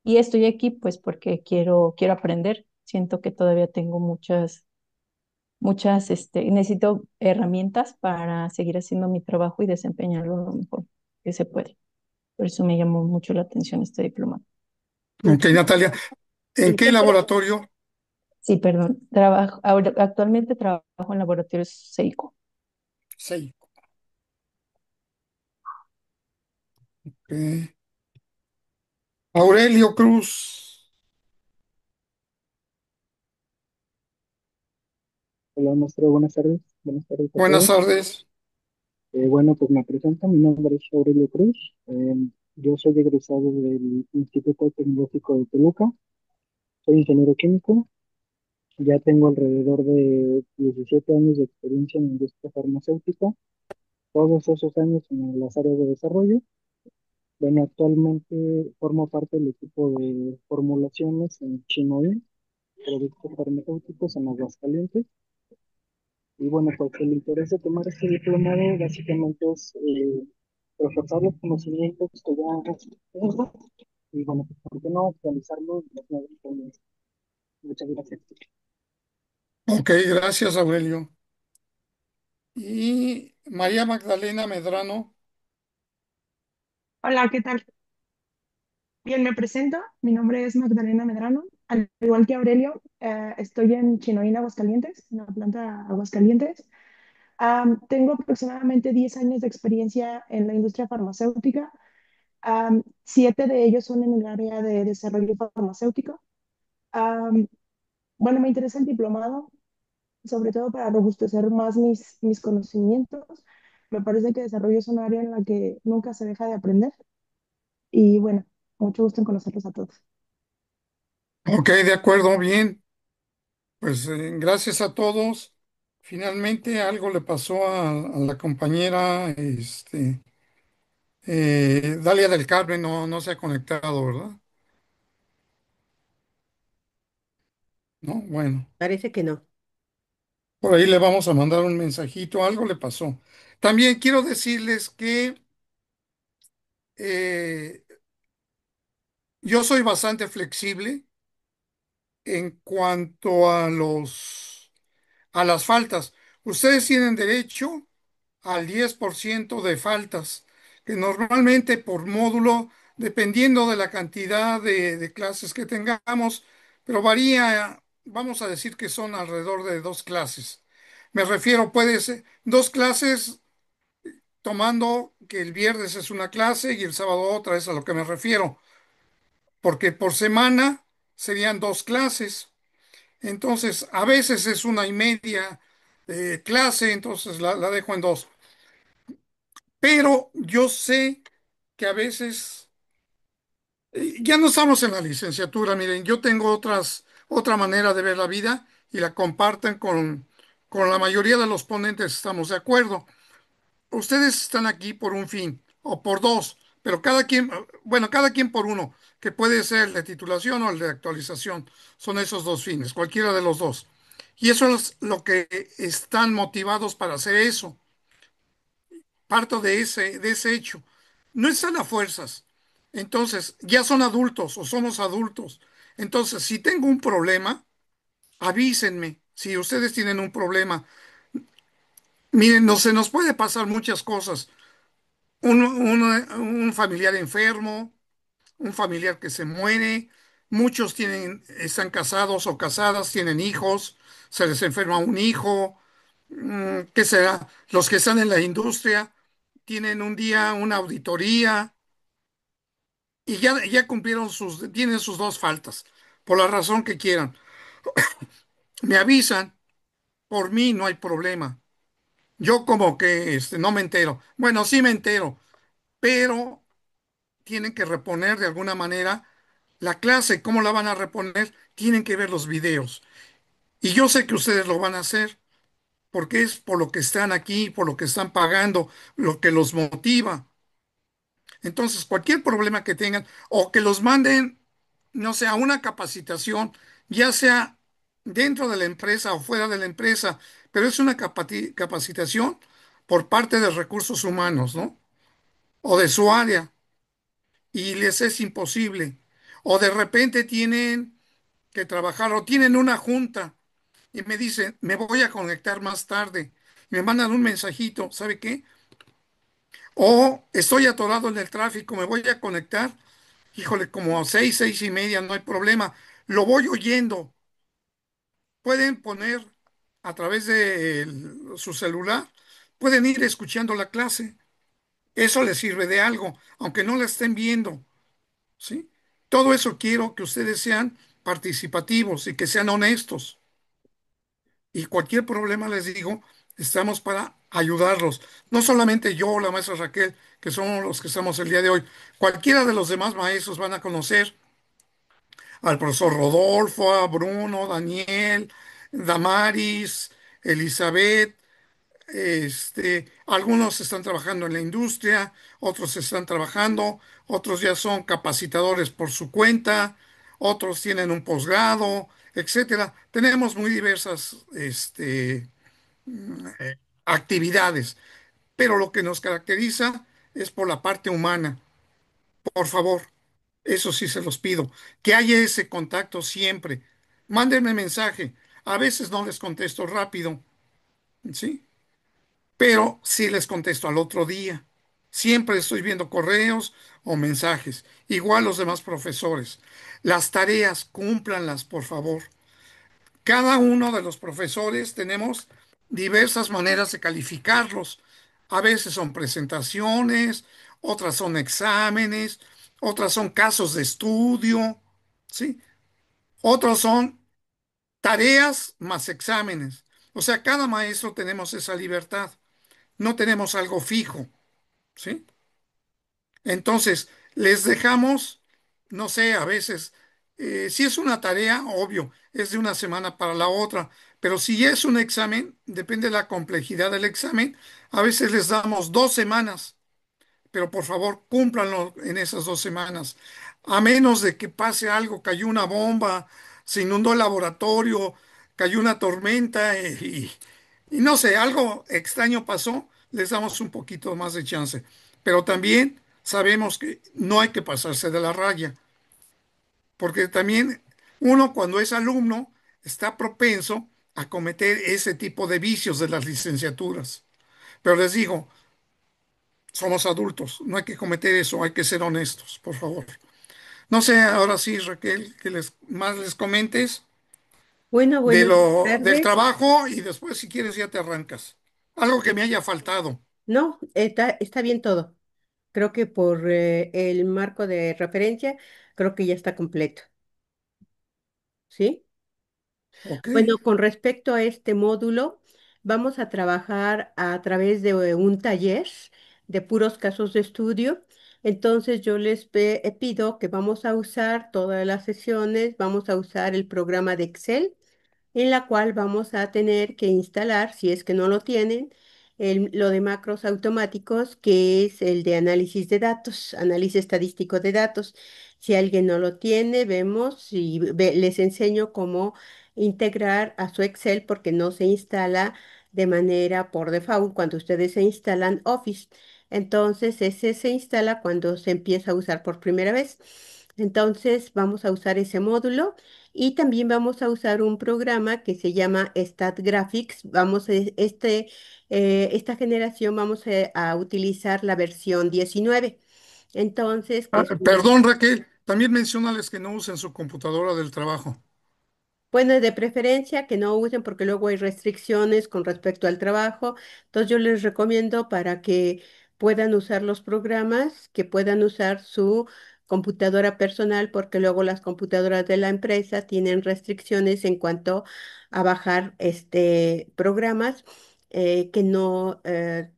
Y estoy aquí pues porque quiero aprender. Siento que todavía tengo necesito herramientas para seguir haciendo mi trabajo y desempeñarlo lo mejor que se puede. Por eso me llamó mucho la atención este diploma. Ok, Muchas Natalia. ¿En Sí, qué laboratorio? sí, perdón. Actualmente trabajo en laboratorios Seiko. Sí. Ok. Aurelio Cruz. Hola, maestro, buenas tardes. Buenas tardes a Buenas todos. tardes. Bueno, pues me presento, mi nombre es Aurelio Cruz. Yo soy egresado del Instituto Tecnológico de Toluca. Soy ingeniero químico. Ya tengo alrededor de 17 años de experiencia en la industria farmacéutica, todos esos años en las áreas de desarrollo. Bueno, actualmente formo parte del equipo de formulaciones en Chinoé, productos farmacéuticos en Aguascalientes. Y bueno, pues el interés de tomar este diplomado básicamente es reforzar los conocimientos que ya tengo y bueno, pues por qué no actualizarlos en los nuevos conocimientos. Muchas gracias. Ok, gracias, Aurelio. Y María Magdalena Medrano. Hola, ¿qué tal? Bien, me presento. Mi nombre es Magdalena Medrano. Al igual que Aurelio, estoy en Chinoína, Aguascalientes, en la planta Aguascalientes. Tengo aproximadamente 10 años de experiencia en la industria farmacéutica. 7 de ellos son en el área de desarrollo farmacéutico. Am, bueno, me interesa el diplomado, sobre todo para robustecer más mis conocimientos. Me parece que desarrollo es un área en la que nunca se deja de aprender. Y bueno, mucho gusto en conocerlos a todos. Ok, de acuerdo, bien. Pues gracias a todos. Finalmente algo le pasó a la compañera, Dalia del Carmen, no se ha conectado, ¿verdad? No, bueno, Parece que no. por ahí le vamos a mandar un mensajito, algo le pasó. También quiero decirles que eh, yo soy bastante flexible en cuanto a las faltas. Ustedes tienen derecho al 10% de faltas, que normalmente por módulo, dependiendo de la cantidad de clases que tengamos, pero varía, vamos a decir que son alrededor de 2 clases. Me refiero, puede ser 2 clases, tomando que el viernes es una clase y el sábado otra, es a lo que me refiero, porque por semana serían 2 clases. Entonces, a veces es 1 y media clase, entonces la dejo en dos. Pero yo sé que a veces, ya no estamos en la licenciatura, miren, yo tengo otra manera de ver la vida y la comparten con la mayoría de los ponentes, estamos de acuerdo. Ustedes están aquí por un fin o por dos, pero cada quien, bueno, cada quien por uno, que puede ser el de titulación o el de actualización. Son esos dos fines, cualquiera de los dos. Y eso es lo que están motivados para hacer eso. Parto de ese hecho. No están a fuerzas. Entonces, ya son adultos o somos adultos. Entonces, si tengo un problema, avísenme. Si ustedes tienen un problema, miren, no se nos puede pasar muchas cosas. Un familiar enfermo, un familiar que se muere, muchos están casados o casadas, tienen hijos, se les enferma un hijo, ¿qué será? Los que están en la industria tienen un día una auditoría y ya cumplieron tienen sus 2 faltas, por la razón que quieran. Me avisan, por mí no hay problema. Yo como que no me entero. Bueno, sí me entero, pero tienen que reponer de alguna manera la clase. ¿Cómo la van a reponer? Tienen que ver los videos. Y yo sé que ustedes lo van a hacer porque es por lo que están aquí, por lo que están pagando, lo que los motiva. Entonces, cualquier problema que tengan o que los manden, no sé, a una capacitación, ya sea dentro de la empresa o fuera de la empresa, pero es una capacitación por parte de recursos humanos, ¿no? O de su área, y les es imposible. O de repente tienen que trabajar o tienen una junta y me dicen, me voy a conectar más tarde. Y me mandan un mensajito, ¿sabe qué? O estoy atorado en el tráfico, me voy a conectar. Híjole, como a 6, 6 y media, no hay problema. Lo voy oyendo. Pueden poner a través de su celular, pueden ir escuchando la clase. Eso les sirve de algo, aunque no la estén viendo, ¿sí? Todo eso quiero que ustedes sean participativos y que sean honestos. Y cualquier problema, les digo, estamos para ayudarlos. No solamente yo o la maestra Raquel, que somos los que estamos el día de hoy. Cualquiera de los demás maestros van a conocer al profesor Rodolfo, a Bruno, Daniel, Damaris, Elizabeth. Algunos están trabajando en la industria, otros están trabajando, otros ya son capacitadores por su cuenta, otros tienen un posgrado, etcétera. Tenemos muy diversas actividades, pero lo que nos caracteriza es por la parte humana. Por favor, eso sí se los pido, que haya ese contacto siempre. Mándenme mensaje. A veces no les contesto rápido, ¿sí? Pero sí les contesto al otro día. Siempre estoy viendo correos o mensajes. Igual los demás profesores. Las tareas, cúmplanlas, por favor. Cada uno de los profesores tenemos diversas maneras de calificarlos. A veces son presentaciones, otras son exámenes, otras son casos de estudio, ¿sí? Otros son tareas más exámenes. O sea, cada maestro tenemos esa libertad. No tenemos algo fijo, ¿sí? Entonces, les dejamos, no sé, a veces, si es una tarea, obvio, es de una semana para la otra, pero si es un examen, depende de la complejidad del examen, a veces les damos 2 semanas, pero por favor, cúmplanlo en esas 2 semanas. A menos de que pase algo, cayó una bomba, se inundó el laboratorio, cayó una tormenta y no sé, algo extraño pasó, les damos un poquito más de chance. Pero también sabemos que no hay que pasarse de la raya, porque también uno cuando es alumno está propenso a cometer ese tipo de vicios de las licenciaturas. Pero les digo, somos adultos, no hay que cometer eso, hay que ser honestos, por favor. No sé, ahora sí, Raquel, que más les comentes Bueno, de buenas del tardes. trabajo y después si quieres ya te arrancas. Algo que me haya faltado. No, está bien todo. Creo que por el marco de referencia, creo que ya está completo. ¿Sí? Ok. Bueno, con respecto a este módulo, vamos a trabajar a través de un taller de puros casos de estudio. Entonces yo les pido que vamos a usar todas las sesiones, vamos a usar el programa de Excel en la cual vamos a tener que instalar, si es que no lo tienen, lo de macros automáticos, que es el de análisis de datos, análisis estadístico de datos. Si alguien no lo tiene, vemos y les enseño cómo integrar a su Excel porque no se instala de manera por default cuando ustedes se instalan Office. Entonces, ese se instala cuando se empieza a usar por primera vez. Entonces, vamos a usar ese módulo. Y también vamos a usar un programa que se llama StatGraphics. Esta generación vamos a utilizar la versión 19. Entonces, que Ah, es una. perdón, Raquel, también menciónales que no usen su computadora del trabajo. Bueno, de preferencia que no usen porque luego hay restricciones con respecto al trabajo. Entonces yo les recomiendo para que puedan usar los programas, que puedan usar su computadora personal porque luego las computadoras de la empresa tienen restricciones en cuanto a bajar programas que no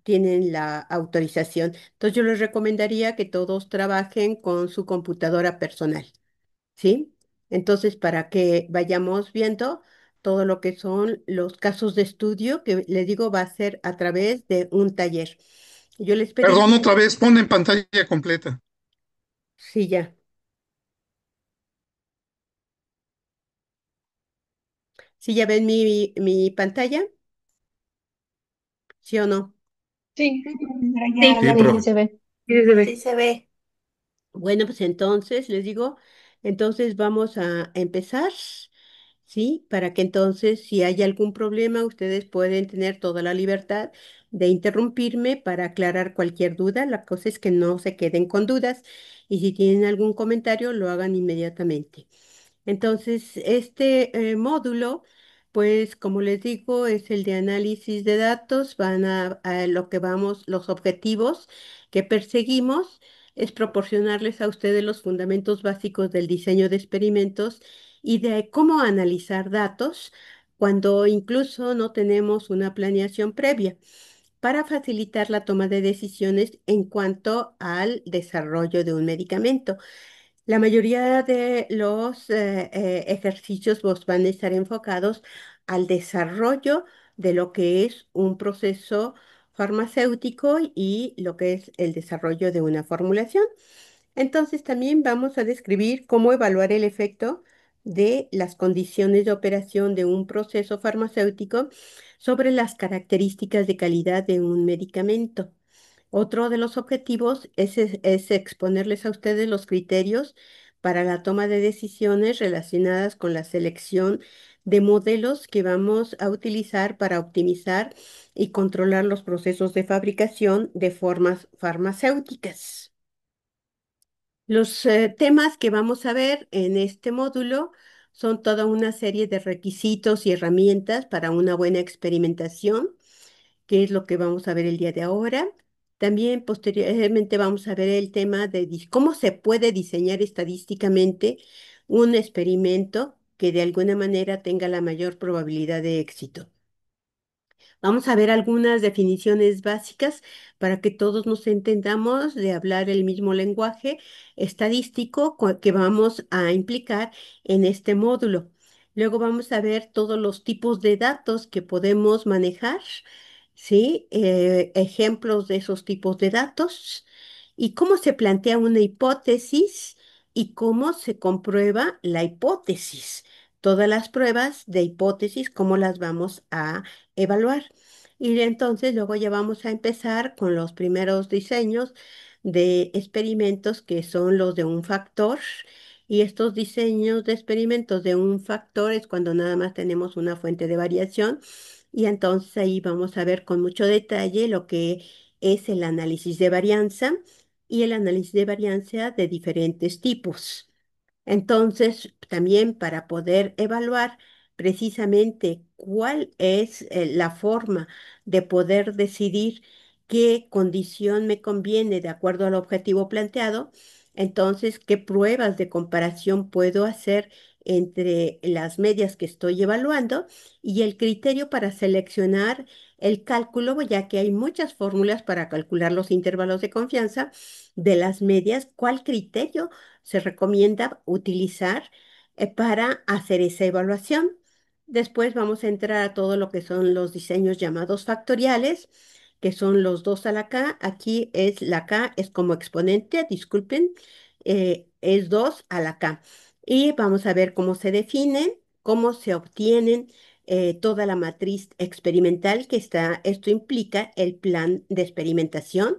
tienen la autorización. Entonces yo les recomendaría que todos trabajen con su computadora personal. ¿Sí? Entonces, para que vayamos viendo todo lo que son los casos de estudio, que les digo va a ser a través de un taller. Yo les pedí, Perdón, otra vez, pon en pantalla completa. sí, ya, sí, ya ven mi pantalla, ¿sí o no? Sí, pero ya Sí, la Sí, Sí, sí vemos. profe. se ve. Sí, se Sí ve. se ve. Bueno, pues entonces les digo, entonces vamos a empezar, ¿sí? Para que entonces, si hay algún problema, ustedes pueden tener toda la libertad de interrumpirme para aclarar cualquier duda. La cosa es que no se queden con dudas y si tienen algún comentario, lo hagan inmediatamente. Entonces, este módulo, pues como les digo, es el de análisis de datos. Van a lo que vamos, los objetivos que perseguimos es proporcionarles a ustedes los fundamentos básicos del diseño de experimentos y de cómo analizar datos cuando incluso no tenemos una planeación previa para facilitar la toma de decisiones en cuanto al desarrollo de un medicamento. La mayoría de los ejercicios van a estar enfocados al desarrollo de lo que es un proceso farmacéutico y lo que es el desarrollo de una formulación. Entonces también vamos a describir cómo evaluar el efecto de las condiciones de operación de un proceso farmacéutico sobre las características de calidad de un medicamento. Otro de los objetivos es exponerles a ustedes los criterios para la toma de decisiones relacionadas con la selección de modelos que vamos a utilizar para optimizar y controlar los procesos de fabricación de formas farmacéuticas. Los temas que vamos a ver en este módulo son toda una serie de requisitos y herramientas para una buena experimentación, que es lo que vamos a ver el día de ahora. También posteriormente vamos a ver el tema de cómo se puede diseñar estadísticamente un experimento que de alguna manera tenga la mayor probabilidad de éxito. Vamos a ver algunas definiciones básicas para que todos nos entendamos de hablar el mismo lenguaje estadístico que vamos a implicar en este módulo. Luego vamos a ver todos los tipos de datos que podemos manejar, ¿sí? Ejemplos de esos tipos de datos y cómo se plantea una hipótesis y cómo se comprueba la hipótesis. Todas las pruebas de hipótesis, cómo las vamos a evaluar. Y entonces luego ya vamos a empezar con los primeros diseños de experimentos que son los de un factor Y estos diseños de experimentos de un factor es cuando nada más tenemos una fuente de variación. Y entonces ahí vamos a ver con mucho detalle lo que es el análisis de varianza y el análisis de varianza de diferentes tipos. Entonces, también para poder evaluar precisamente cuál es la forma de poder decidir qué condición me conviene de acuerdo al objetivo planteado, entonces, qué pruebas de comparación puedo hacer entre las medias que estoy evaluando y el criterio para seleccionar el cálculo, ya que hay muchas fórmulas para calcular los intervalos de confianza de las medias, ¿cuál criterio se recomienda utilizar para hacer esa evaluación? Después vamos a entrar a todo lo que son los diseños llamados factoriales, que son los 2 a la k. Aquí es la k, es como exponente, disculpen, es 2 a la k. Y vamos a ver cómo se definen, cómo se obtienen toda la matriz experimental que está. Esto implica el plan de experimentación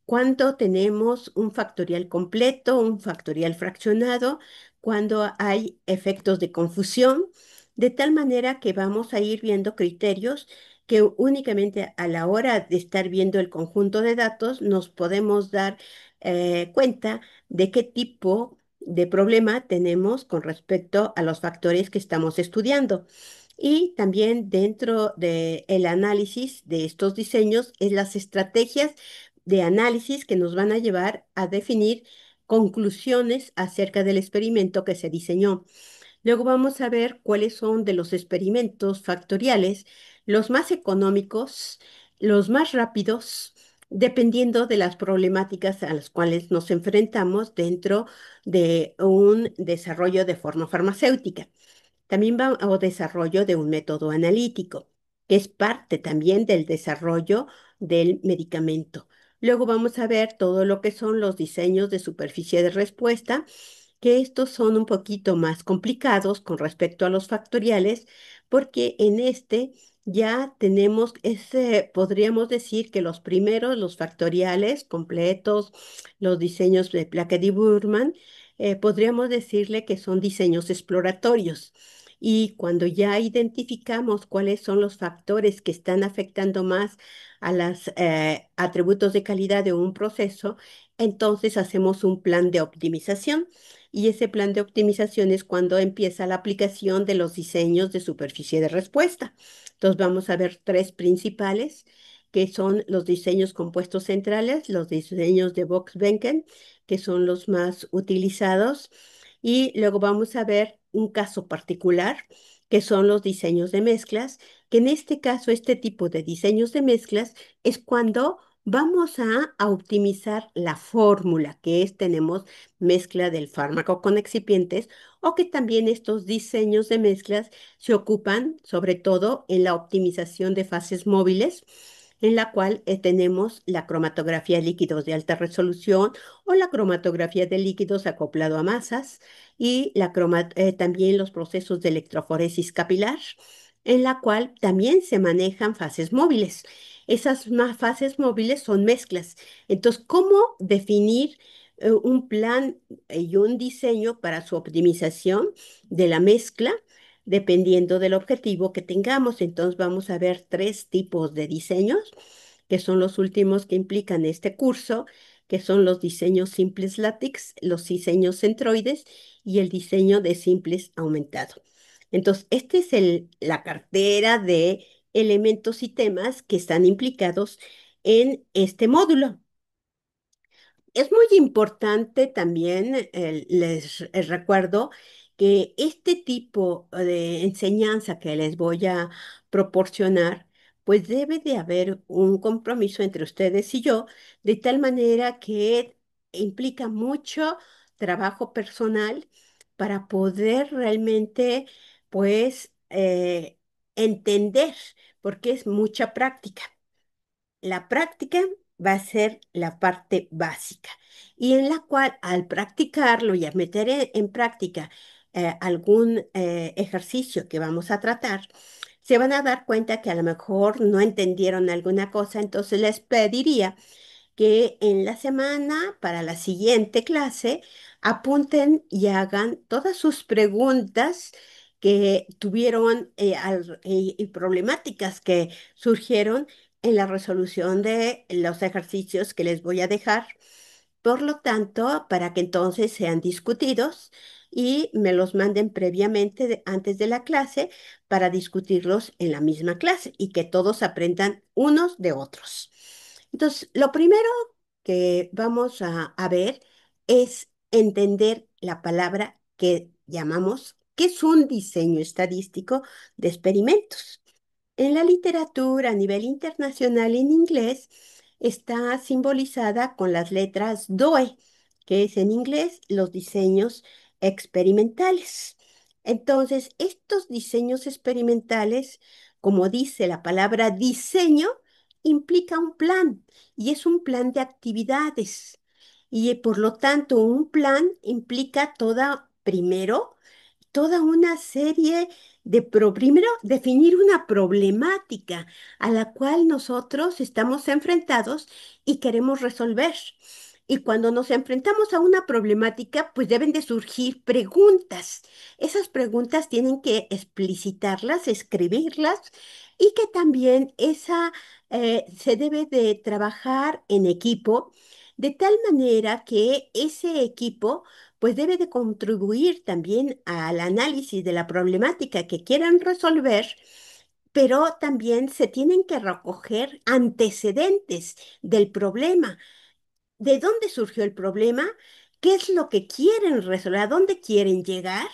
cuando tenemos un factorial completo, un factorial fraccionado, cuando hay efectos de confusión, de tal manera que vamos a ir viendo criterios que únicamente a la hora de estar viendo el conjunto de datos nos podemos dar cuenta de qué tipo de problema tenemos con respecto a los factores que estamos estudiando. Y también dentro del análisis de estos diseños es las estrategias de análisis que nos van a llevar a definir conclusiones acerca del experimento que se diseñó. Luego vamos a ver cuáles son de los experimentos factoriales los más económicos, los más rápidos, dependiendo de las problemáticas a las cuales nos enfrentamos dentro de un desarrollo de forma farmacéutica. También va a desarrollo de un método analítico, que es parte también del desarrollo del medicamento. Luego vamos a ver todo lo que son los diseños de superficie de respuesta, que estos son un poquito más complicados con respecto a los factoriales, porque en este ya tenemos ese, podríamos decir que los primeros, los factoriales completos, los diseños de Plackett y Burman, podríamos decirle que son diseños exploratorios. Y cuando ya identificamos cuáles son los factores que están afectando más a los atributos de calidad de un proceso, entonces hacemos un plan de optimización. Y ese plan de optimización es cuando empieza la aplicación de los diseños de superficie de respuesta. Entonces vamos a ver tres principales, que son los diseños compuestos centrales, los diseños de Box-Benken, que son los más utilizados. Y luego vamos a ver un caso particular, que son los diseños de mezclas, que en este caso, este tipo de diseños de mezclas es cuando vamos a optimizar la fórmula, que es, tenemos mezcla del fármaco con excipientes, o que también estos diseños de mezclas se ocupan sobre todo en la optimización de fases móviles, en la cual tenemos la cromatografía de líquidos de alta resolución o la cromatografía de líquidos acoplado a masas y también los procesos de electroforesis capilar, en la cual también se manejan fases móviles. Esas fases móviles son mezclas. Entonces, ¿cómo definir un plan y un diseño para su optimización de la mezcla? Dependiendo del objetivo que tengamos. Entonces, vamos a ver tres tipos de diseños, que son los últimos que implican este curso, que son los diseños simples látex, los diseños centroides y el diseño de simples aumentado. Entonces, esta es la cartera de elementos y temas que están implicados en este módulo. Es muy importante también, les recuerdo que este tipo de enseñanza que les voy a proporcionar, pues debe de haber un compromiso entre ustedes y yo, de tal manera que implica mucho trabajo personal para poder realmente, pues, entender, porque es mucha práctica. La práctica va a ser la parte básica y en la cual al practicarlo y a meter en práctica algún ejercicio que vamos a tratar, se van a dar cuenta que a lo mejor no entendieron alguna cosa, entonces les pediría que en la semana, para la siguiente clase, apunten y hagan todas sus preguntas que tuvieron y problemáticas que surgieron en la resolución de los ejercicios que les voy a dejar. Por lo tanto, para que entonces sean discutidos y me los manden previamente antes de la clase para discutirlos en la misma clase y que todos aprendan unos de otros. Entonces, lo primero que vamos a ver es entender la palabra que llamamos, que es un diseño estadístico de experimentos. En la literatura a nivel internacional en inglés está simbolizada con las letras DOE, que es en inglés los diseños experimentales. Entonces, estos diseños experimentales, como dice la palabra diseño, implica un plan y es un plan de actividades. Y por lo tanto, un plan implica primero, toda una serie primero, definir una problemática a la cual nosotros estamos enfrentados y queremos resolver. Y cuando nos enfrentamos a una problemática, pues deben de surgir preguntas. Esas preguntas tienen que explicitarlas, escribirlas y que también se debe de trabajar en equipo de tal manera que ese equipo pues debe de contribuir también al análisis de la problemática que quieran resolver, pero también se tienen que recoger antecedentes del problema. ¿De dónde surgió el problema? ¿Qué es lo que quieren resolver? ¿A dónde quieren llegar?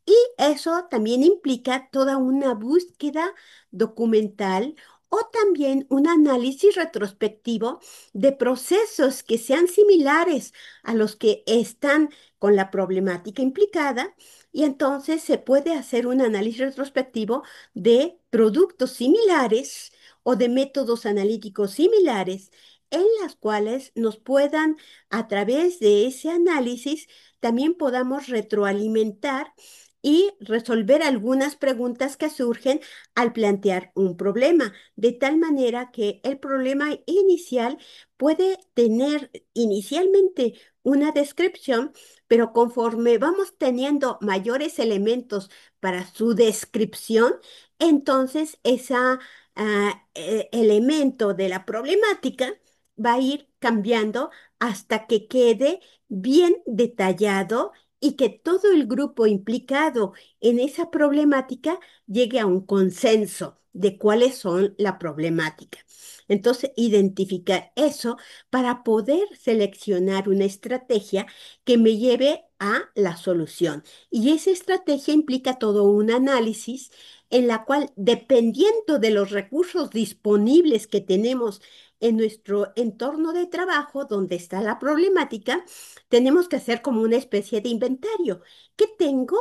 Y eso también implica toda una búsqueda documental o también un análisis retrospectivo de procesos que sean similares a los que están con la problemática implicada. Y entonces se puede hacer un análisis retrospectivo de productos similares o de métodos analíticos similares en las cuales nos puedan, a través de ese análisis, también podamos retroalimentar y resolver algunas preguntas que surgen al plantear un problema, de tal manera que el problema inicial puede tener inicialmente una descripción, pero conforme vamos teniendo mayores elementos para su descripción, entonces ese elemento de la problemática va a ir cambiando hasta que quede bien detallado y que todo el grupo implicado en esa problemática llegue a un consenso de cuáles son la problemática. Entonces, identificar eso para poder seleccionar una estrategia que me lleve a la solución. Y esa estrategia implica todo un análisis en la cual, dependiendo de los recursos disponibles que tenemos en nuestro entorno de trabajo, donde está la problemática, tenemos que hacer como una especie de inventario. ¿Qué tengo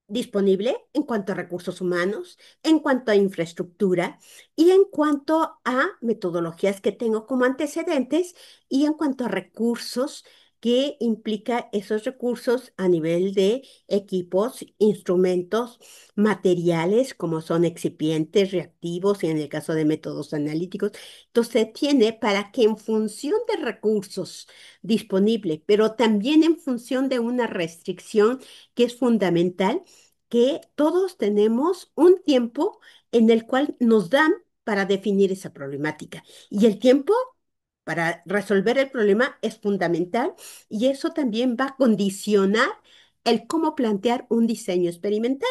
disponible en cuanto a recursos humanos, en cuanto a infraestructura y en cuanto a metodologías que tengo como antecedentes y en cuanto a recursos que implica esos recursos a nivel de equipos, instrumentos, materiales como son excipientes, reactivos y en el caso de métodos analíticos? Entonces tiene para que en función de recursos disponibles, pero también en función de una restricción que es fundamental, que todos tenemos un tiempo en el cual nos dan para definir esa problemática. Y el tiempo para resolver el problema es fundamental y eso también va a condicionar el cómo plantear un diseño experimental.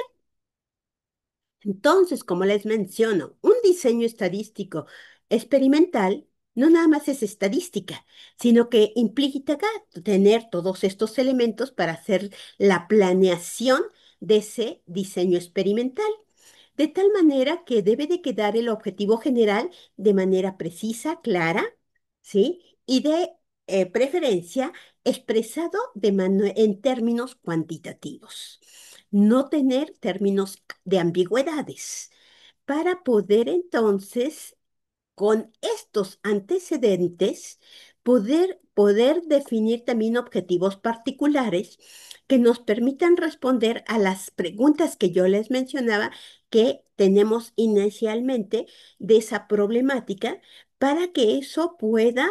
Entonces, como les menciono, un diseño estadístico experimental no nada más es estadística, sino que implica tener todos estos elementos para hacer la planeación de ese diseño experimental, de tal manera que debe de quedar el objetivo general de manera precisa, clara, ¿sí? Y de preferencia expresado en términos cuantitativos. No tener términos de ambigüedades para poder entonces, con estos antecedentes, poder definir también objetivos particulares que nos permitan responder a las preguntas que yo les mencionaba que tenemos inicialmente de esa problemática para que eso pueda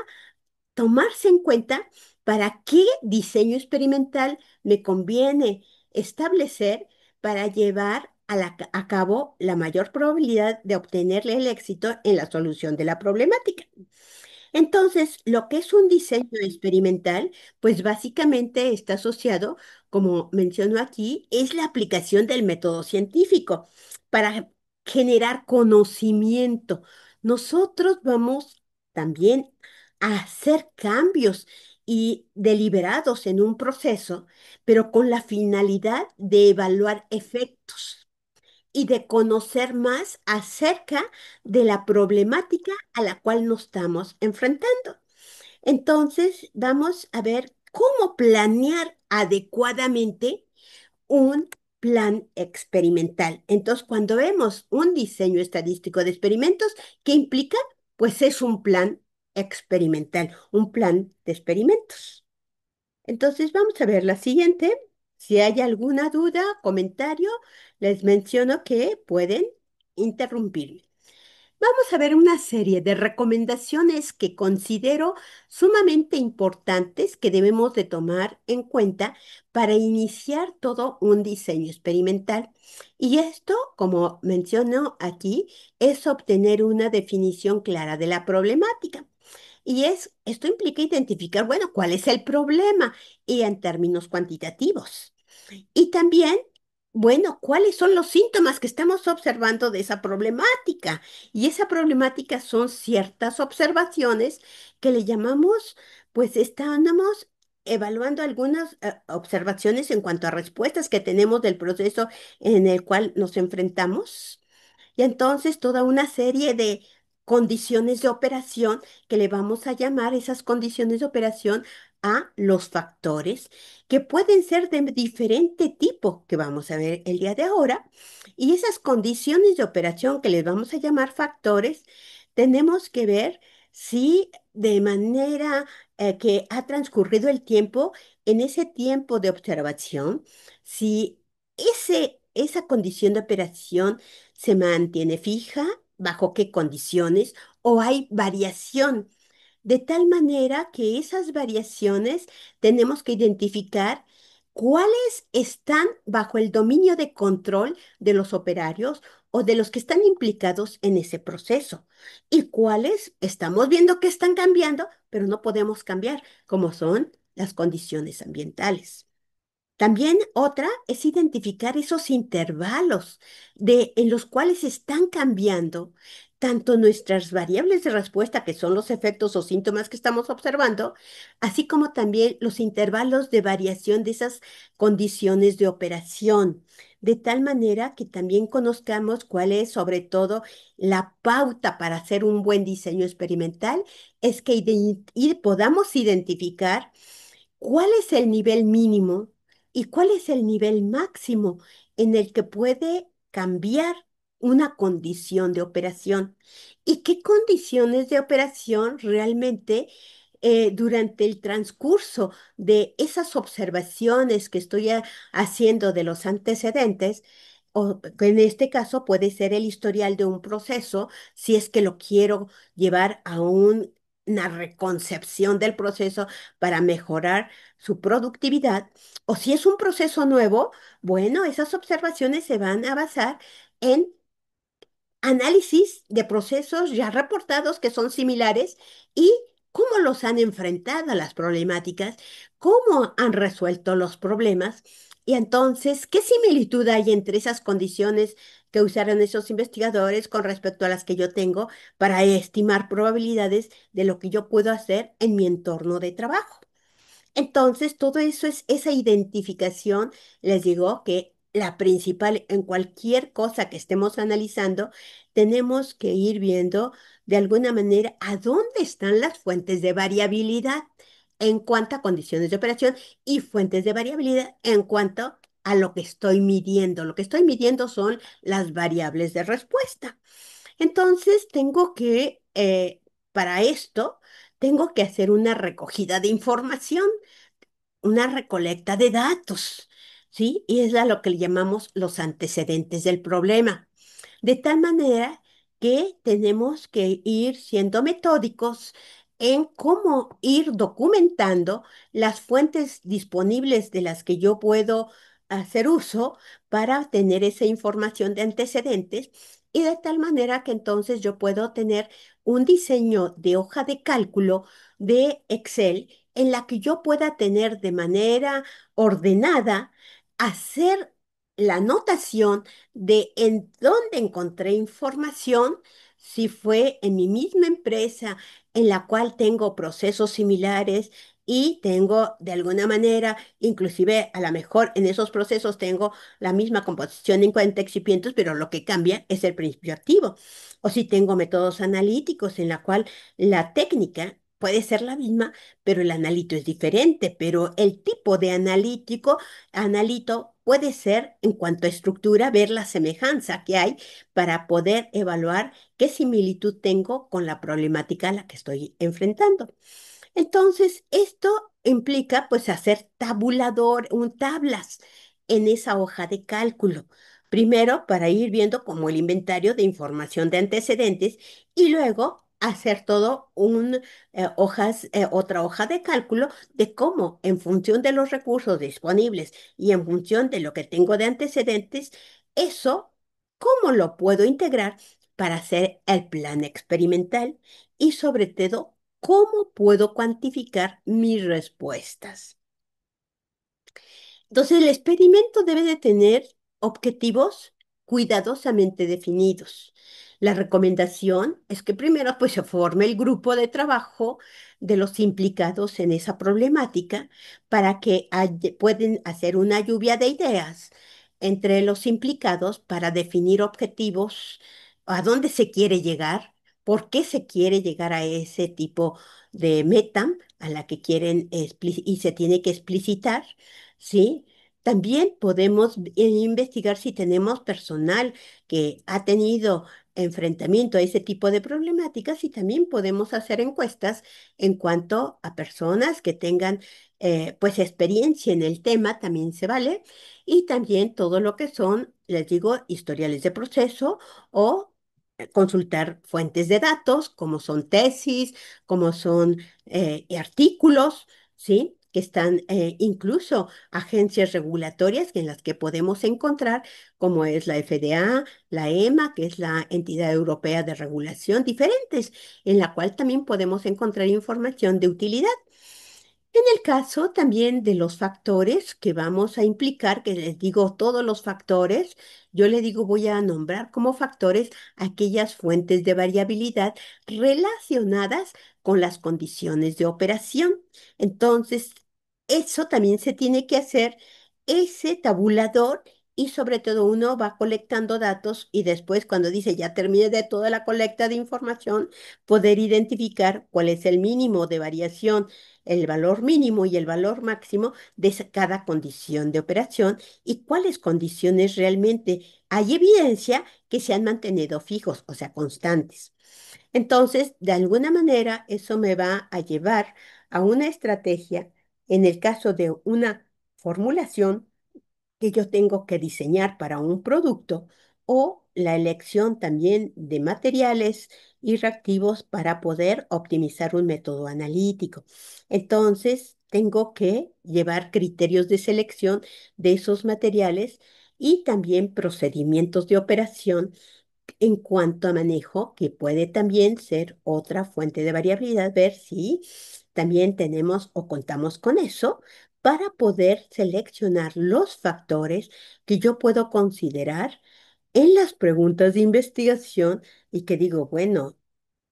tomarse en cuenta para qué diseño experimental me conviene establecer para llevar a cabo la mayor probabilidad de obtenerle el éxito en la solución de la problemática. Entonces, lo que es un diseño experimental, pues básicamente está asociado, como menciono aquí, es la aplicación del método científico para generar conocimiento. Nosotros vamos también a hacer cambios y deliberados en un proceso, pero con la finalidad de evaluar efectos y de conocer más acerca de la problemática a la cual nos estamos enfrentando. Entonces, vamos a ver cómo planear adecuadamente un plan experimental. Entonces, cuando vemos un diseño estadístico de experimentos, ¿qué implica? Pues es un plan experimental, un plan de experimentos. Entonces vamos a ver la siguiente. Si hay alguna duda, comentario, les menciono que pueden interrumpirme. Vamos a ver una serie de recomendaciones que considero sumamente importantes que debemos de tomar en cuenta para iniciar todo un diseño experimental. Y esto, como menciono aquí, es obtener una definición clara de la problemática. Esto implica identificar, bueno, cuál es el problema y en términos cuantitativos. Y también, bueno, cuáles son los síntomas que estamos observando de esa problemática. Y esa problemática son ciertas observaciones que le llamamos, pues estamos evaluando algunas observaciones en cuanto a respuestas que tenemos del proceso en el cual nos enfrentamos. Y entonces toda una serie de condiciones de operación que le vamos a llamar esas condiciones de operación a los factores que pueden ser de diferente tipo que vamos a ver el día de ahora. Y esas condiciones de operación que les vamos a llamar factores, tenemos que ver si de manera que ha transcurrido el tiempo, en ese tiempo de observación, si esa condición de operación se mantiene fija, bajo qué condiciones, o hay variación, de tal manera que esas variaciones tenemos que identificar cuáles están bajo el dominio de control de los operarios o de los que están implicados en ese proceso y cuáles estamos viendo que están cambiando, pero no podemos cambiar, como son las condiciones ambientales. También otra es identificar esos intervalos en los cuales están cambiando tanto nuestras variables de respuesta, que son los efectos o síntomas que estamos observando, así como también los intervalos de variación de esas condiciones de operación, de tal manera que también conozcamos cuál es sobre todo la pauta para hacer un buen diseño experimental, es que podamos identificar cuál es el nivel mínimo y cuál es el nivel máximo en el que puede cambiar una condición de operación y qué condiciones de operación realmente durante el transcurso de esas observaciones que estoy haciendo de los antecedentes, o que en este caso puede ser el historial de un proceso, si es que lo quiero llevar a una reconcepción del proceso para mejorar su productividad, o si es un proceso nuevo, bueno, esas observaciones se van a basar en análisis de procesos ya reportados que son similares y cómo los han enfrentado a las problemáticas, cómo han resuelto los problemas y entonces qué similitud hay entre esas condiciones que usaron esos investigadores con respecto a las que yo tengo para estimar probabilidades de lo que yo puedo hacer en mi entorno de trabajo. Entonces, todo eso es esa identificación, les digo que la principal en cualquier cosa que estemos analizando, tenemos que ir viendo de alguna manera a dónde están las fuentes de variabilidad en cuanto a condiciones de operación y fuentes de variabilidad en cuanto a lo que estoy midiendo. Lo que estoy midiendo son las variables de respuesta. Entonces, para esto, tengo que hacer una recogida de información, una recolecta de datos, ¿sí? Y es a lo que le llamamos los antecedentes del problema. De tal manera que tenemos que ir siendo metódicos en cómo ir documentando las fuentes disponibles de las que yo puedo hacer uso para tener esa información de antecedentes y de tal manera que entonces yo puedo tener un diseño de hoja de cálculo de Excel en la que yo pueda tener de manera ordenada, hacer la anotación de en dónde encontré información, si fue en mi misma empresa en la cual tengo procesos similares y tengo de alguna manera, inclusive a lo mejor en esos procesos tengo la misma composición en cuenta excipientes, pero lo que cambia es el principio activo. O si tengo métodos analíticos en la cual la técnica puede ser la misma, pero el analito es diferente, pero el tipo de analito puede ser en cuanto a estructura, ver la semejanza que hay para poder evaluar qué similitud tengo con la problemática a la que estoy enfrentando. Entonces, esto implica pues hacer tablas en esa hoja de cálculo. Primero, para ir viendo como el inventario de información de antecedentes y luego hacer todo otra hoja de cálculo de cómo, en función de los recursos disponibles y en función de lo que tengo de antecedentes, eso, cómo lo puedo integrar para hacer el plan experimental y sobre todo ¿cómo puedo cuantificar mis respuestas? Entonces, el experimento debe de tener objetivos cuidadosamente definidos. La recomendación es que primero pues, se forme el grupo de trabajo de los implicados en esa problemática para que pueden hacer una lluvia de ideas entre los implicados para definir objetivos, a dónde se quiere llegar, por qué se quiere llegar a ese tipo de meta a la que quieren y se tiene que explicitar. ¿Sí? También podemos investigar si tenemos personal que ha tenido enfrentamiento a ese tipo de problemáticas y también podemos hacer encuestas en cuanto a personas que tengan pues experiencia en el tema, también se vale, y también todo lo que son, les digo, historiales de proceso o consultar fuentes de datos, como son tesis, como son artículos, ¿sí? Que están incluso agencias regulatorias en las que podemos encontrar, como es la FDA, la EMA, que es la entidad europea de regulación, diferentes, en la cual también podemos encontrar información de utilidad. En el caso también de los factores que vamos a implicar, que les digo todos los factores, yo le digo voy a nombrar como factores aquellas fuentes de variabilidad relacionadas con las condiciones de operación. Entonces, eso también se tiene que hacer ese tabulador y sobre todo uno va colectando datos y después cuando dice ya termine de toda la colecta de información, poder identificar cuál es el mínimo de variación, el valor mínimo y el valor máximo de cada condición de operación y cuáles condiciones realmente hay evidencia que se han mantenido fijos, o sea, constantes. Entonces, de alguna manera, eso me va a llevar a una estrategia en el caso de una formulación que yo tengo que diseñar para un producto o la elección también de materiales y reactivos para poder optimizar un método analítico. Entonces, tengo que llevar criterios de selección de esos materiales y también procedimientos de operación en cuanto a manejo, que puede también ser otra fuente de variabilidad, ver si también tenemos o contamos con eso para poder seleccionar los factores que yo puedo considerar en las preguntas de investigación y que digo, bueno,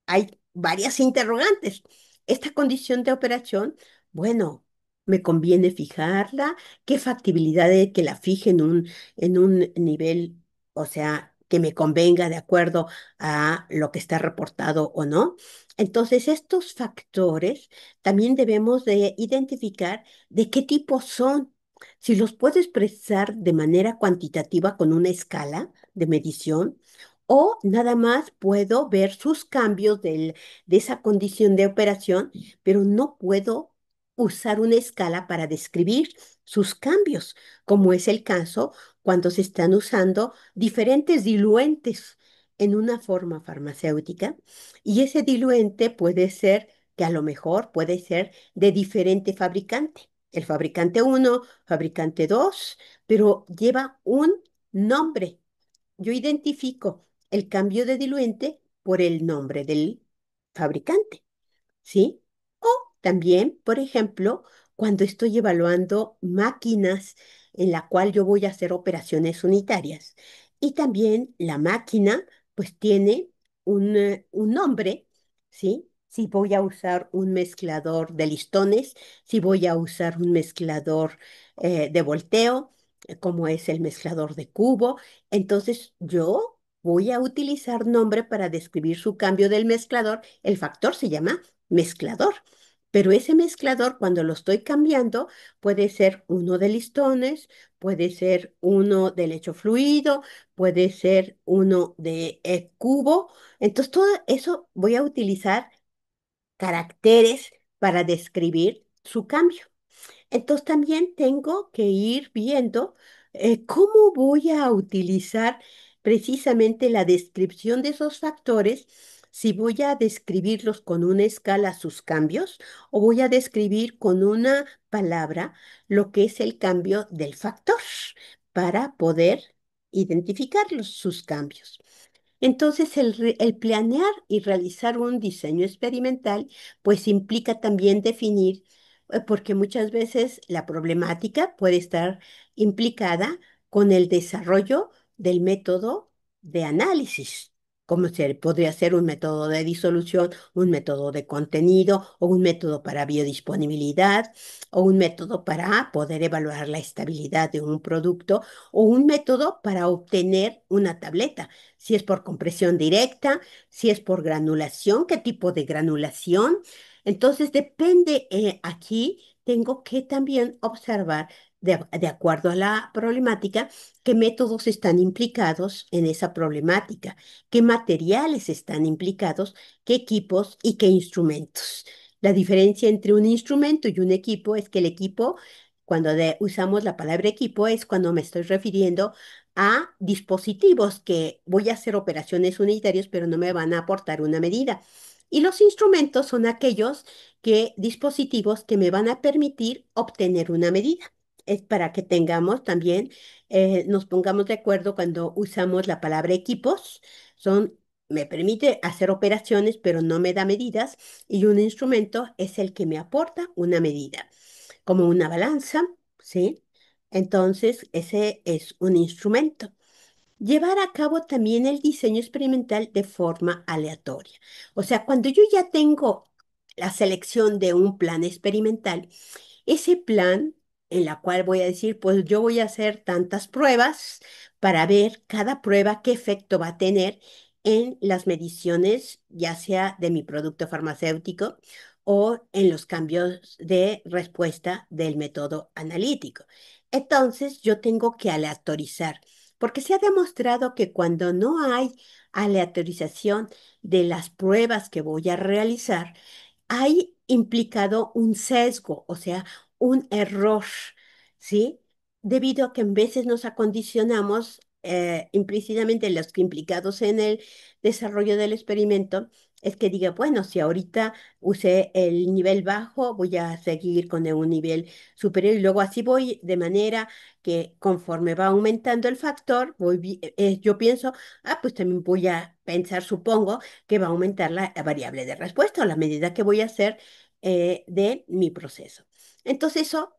hay varias interrogantes. Esta condición de operación, bueno, me conviene fijarla, qué factibilidad de que la fije en un nivel, o sea, que me convenga de acuerdo a lo que está reportado o no. Entonces, estos factores también debemos de identificar de qué tipo son. Si los puedo expresar de manera cuantitativa con una escala de medición, o nada más puedo ver sus cambios de esa condición de operación, pero no puedo usar una escala para describir sus cambios, como es el caso cuando se están usando diferentes diluentes en una forma farmacéutica. Y ese diluente puede ser que a lo mejor puede ser de diferente fabricante. El fabricante uno, fabricante 2, pero lleva un nombre. Yo identifico el cambio de diluente por el nombre del fabricante, ¿sí? O también, por ejemplo, cuando estoy evaluando máquinas en la cual yo voy a hacer operaciones unitarias. Y también la máquina, pues tiene un nombre, ¿sí? Si voy a usar un mezclador de listones, si voy a usar un mezclador de volteo, como es el mezclador de cubo, entonces yo voy a utilizar nombre para describir su cambio del mezclador. El factor se llama mezclador. Pero ese mezclador, cuando lo estoy cambiando, puede ser uno de listones, puede ser uno de lecho fluido, puede ser uno de cubo. Entonces, todo eso voy a utilizar caracteres para describir su cambio. Entonces también tengo que ir viendo cómo voy a utilizar precisamente la descripción de esos factores, si voy a describirlos con una escala sus cambios o voy a describir con una palabra lo que es el cambio del factor para poder identificar sus cambios. Entonces, el planear y realizar un diseño experimental, pues implica también definir, porque muchas veces la problemática puede estar implicada con el desarrollo del método de análisis, como podría ser un método de disolución, un método de contenido o un método para biodisponibilidad o un método para poder evaluar la estabilidad de un producto o un método para obtener una tableta, si es por compresión directa, si es por granulación, qué tipo de granulación. Entonces, depende, aquí tengo que también observar, de acuerdo a la problemática, qué métodos están implicados en esa problemática, qué materiales están implicados, qué equipos y qué instrumentos. La diferencia entre un instrumento y un equipo es que el equipo, cuando usamos la palabra equipo, es cuando me estoy refiriendo a dispositivos que voy a hacer operaciones unitarias, pero no me van a aportar una medida. Y los instrumentos son aquellos dispositivos que me van a permitir obtener una medida. Es para que tengamos también, nos pongamos de acuerdo cuando usamos la palabra equipos. Me permite hacer operaciones, pero no me da medidas. Y un instrumento es el que me aporta una medida, como una balanza, ¿sí? Entonces, ese es un instrumento. Llevar a cabo también el diseño experimental de forma aleatoria. O sea, cuando yo ya tengo la selección de un plan experimental, ese plan en la cual voy a decir, pues yo voy a hacer tantas pruebas para ver cada prueba qué efecto va a tener en las mediciones, ya sea de mi producto farmacéutico o en los cambios de respuesta del método analítico. Entonces, yo tengo que aleatorizar, porque se ha demostrado que cuando no hay aleatorización de las pruebas que voy a realizar, hay implicado un sesgo, o sea, un error, ¿sí? Debido a que en veces nos acondicionamos implícitamente los que implicados en el desarrollo del experimento, es que diga, bueno, si ahorita usé el nivel bajo, voy a seguir con un nivel superior y luego así voy de manera que conforme va aumentando el factor, yo pienso, pues también voy a pensar, supongo, que va a aumentar la variable de respuesta o la medida que voy a hacer de mi proceso. Entonces eso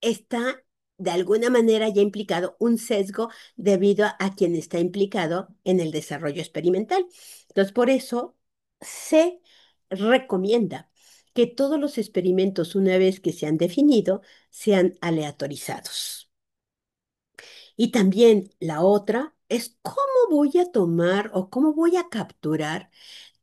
está de alguna manera ya implicado un sesgo debido a quien está implicado en el desarrollo experimental. Entonces por eso se recomienda que todos los experimentos, una vez que se han definido, sean aleatorizados. Y también la otra es cómo voy a tomar o cómo voy a capturar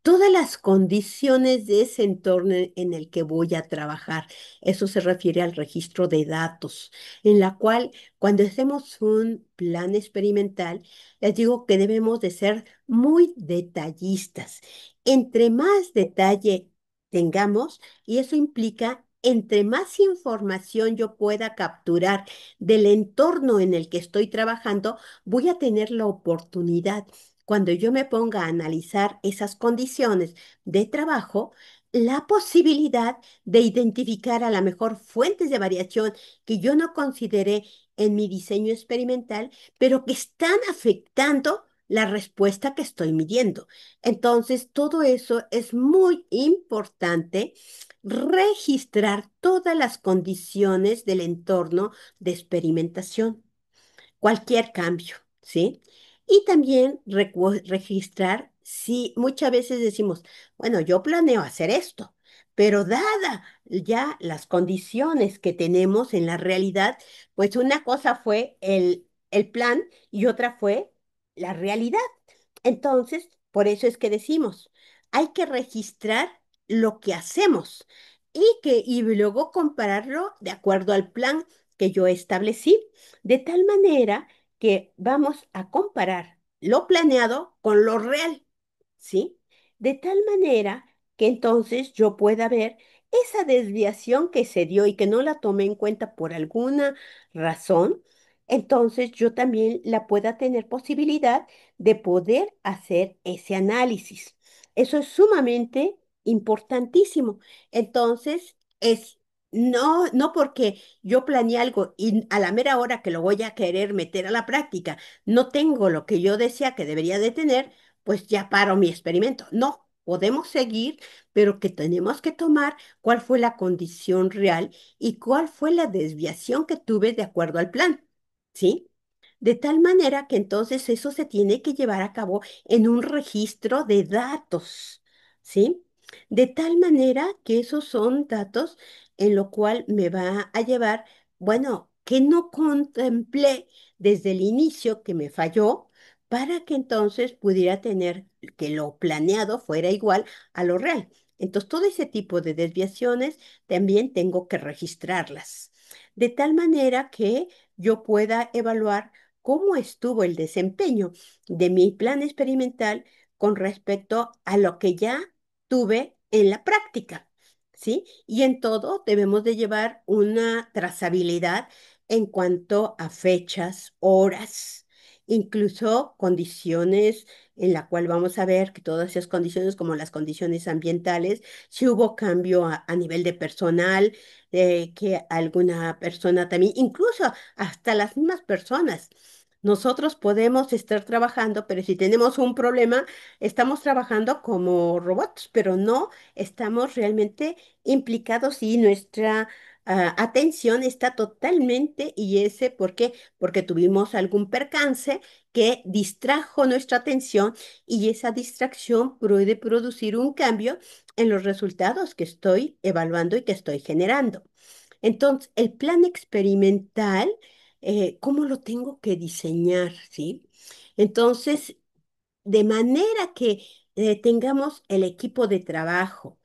todas las condiciones de ese entorno en el que voy a trabajar. Eso se refiere al registro de datos, en la cual cuando hacemos un plan experimental, les digo que debemos de ser muy detallistas. Entre más detalle tengamos, y eso implica entre más información yo pueda capturar del entorno en el que estoy trabajando, voy a tener la oportunidad cuando yo me ponga a analizar esas condiciones de trabajo, la posibilidad de identificar a la mejor fuentes de variación que yo no consideré en mi diseño experimental, pero que están afectando la respuesta que estoy midiendo. Entonces, todo eso es muy importante, registrar todas las condiciones del entorno de experimentación, cualquier cambio, ¿sí? Y también registrar si muchas veces decimos, bueno, yo planeo hacer esto, pero dada ya las condiciones que tenemos en la realidad, pues una cosa fue el plan y otra fue la realidad. Entonces, por eso es que decimos, hay que registrar lo que hacemos y luego compararlo de acuerdo al plan que yo establecí, de tal manera que vamos a comparar lo planeado con lo real, ¿sí? De tal manera que entonces yo pueda ver esa desviación que se dio y que no la tomé en cuenta por alguna razón, entonces yo también la pueda tener posibilidad de poder hacer ese análisis. Eso es sumamente importantísimo. Entonces, no porque yo planeé algo y a la mera hora que lo voy a querer meter a la práctica, no tengo lo que yo decía que debería de tener, pues ya paro mi experimento. No, podemos seguir, pero que tenemos que tomar cuál fue la condición real y cuál fue la desviación que tuve de acuerdo al plan, ¿sí? De tal manera que entonces eso se tiene que llevar a cabo en un registro de datos, ¿sí? De tal manera que esos son datos en lo cual me va a llevar, bueno, que no contemplé desde el inicio que me falló para que entonces pudiera tener que lo planeado fuera igual a lo real. Entonces, todo ese tipo de desviaciones también tengo que registrarlas, de tal manera que yo pueda evaluar cómo estuvo el desempeño de mi plan experimental con respecto a lo que ya tuve en la práctica, ¿sí? Y en todo debemos de llevar una trazabilidad en cuanto a fechas, horas, incluso condiciones en la cual vamos a ver que todas esas condiciones, como las condiciones ambientales, si hubo cambio a nivel de personal, que alguna persona también, incluso hasta las mismas personas. Nosotros podemos estar trabajando, pero si tenemos un problema, estamos trabajando como robots, pero no estamos realmente implicados y nuestra atención está totalmente, y ese, ¿por qué? Porque tuvimos algún percance que distrajo nuestra atención y esa distracción puede producir un cambio en los resultados que estoy evaluando y que estoy generando. Entonces, el plan experimental, ¿cómo lo tengo que diseñar? ¿Sí? Entonces, de manera que tengamos el equipo de trabajo,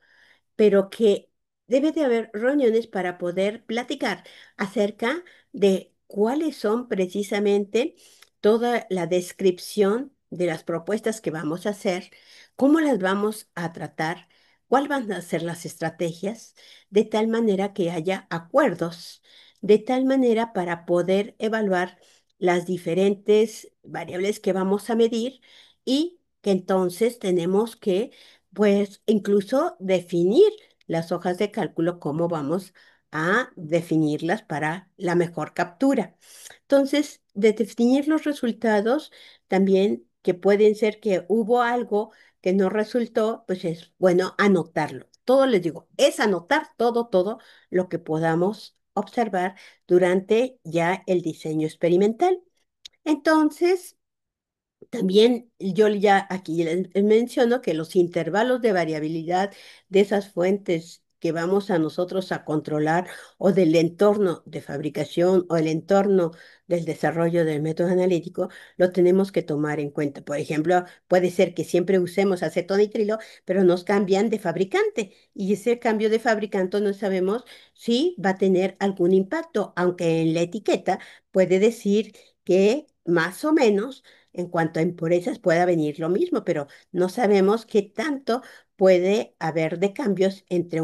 pero que debe de haber reuniones para poder platicar acerca de cuáles son precisamente toda la descripción de las propuestas que vamos a hacer, cómo las vamos a tratar, cuáles van a ser las estrategias, de tal manera que haya acuerdos, de tal manera para poder evaluar las diferentes variables que vamos a medir y que entonces tenemos que, pues, incluso definir las hojas de cálculo, cómo vamos a definirlas para la mejor captura. Entonces, de definir los resultados, también que pueden ser que hubo algo que no resultó, pues es bueno anotarlo. Todo les digo, es anotar todo lo que podamos observar durante ya el diseño experimental. Entonces, también yo ya aquí les menciono que los intervalos de variabilidad de esas fuentes que vamos a nosotros a controlar o del entorno de fabricación o el entorno del desarrollo del método analítico, lo tenemos que tomar en cuenta. Por ejemplo, puede ser que siempre usemos acetonitrilo, pero nos cambian de fabricante y ese cambio de fabricante no sabemos si va a tener algún impacto, aunque en la etiqueta puede decir que más o menos en cuanto a impurezas pueda venir lo mismo, pero no sabemos qué tanto puede haber de cambios entre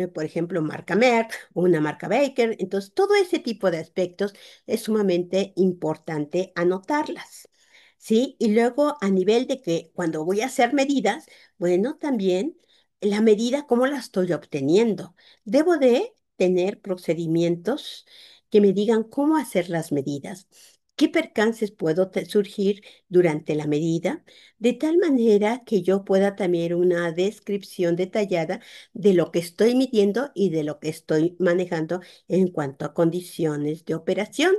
por ejemplo, marca Merck o una marca Baker. Entonces, todo ese tipo de aspectos es sumamente importante anotarlas. ¿Sí? Y luego a nivel de que cuando voy a hacer medidas, bueno, también la medida, ¿cómo la estoy obteniendo? Debo de tener procedimientos que me digan cómo hacer las medidas, qué percances puedo surgir durante la medida, de tal manera que yo pueda tener una descripción detallada de lo que estoy midiendo y de lo que estoy manejando en cuanto a condiciones de operación.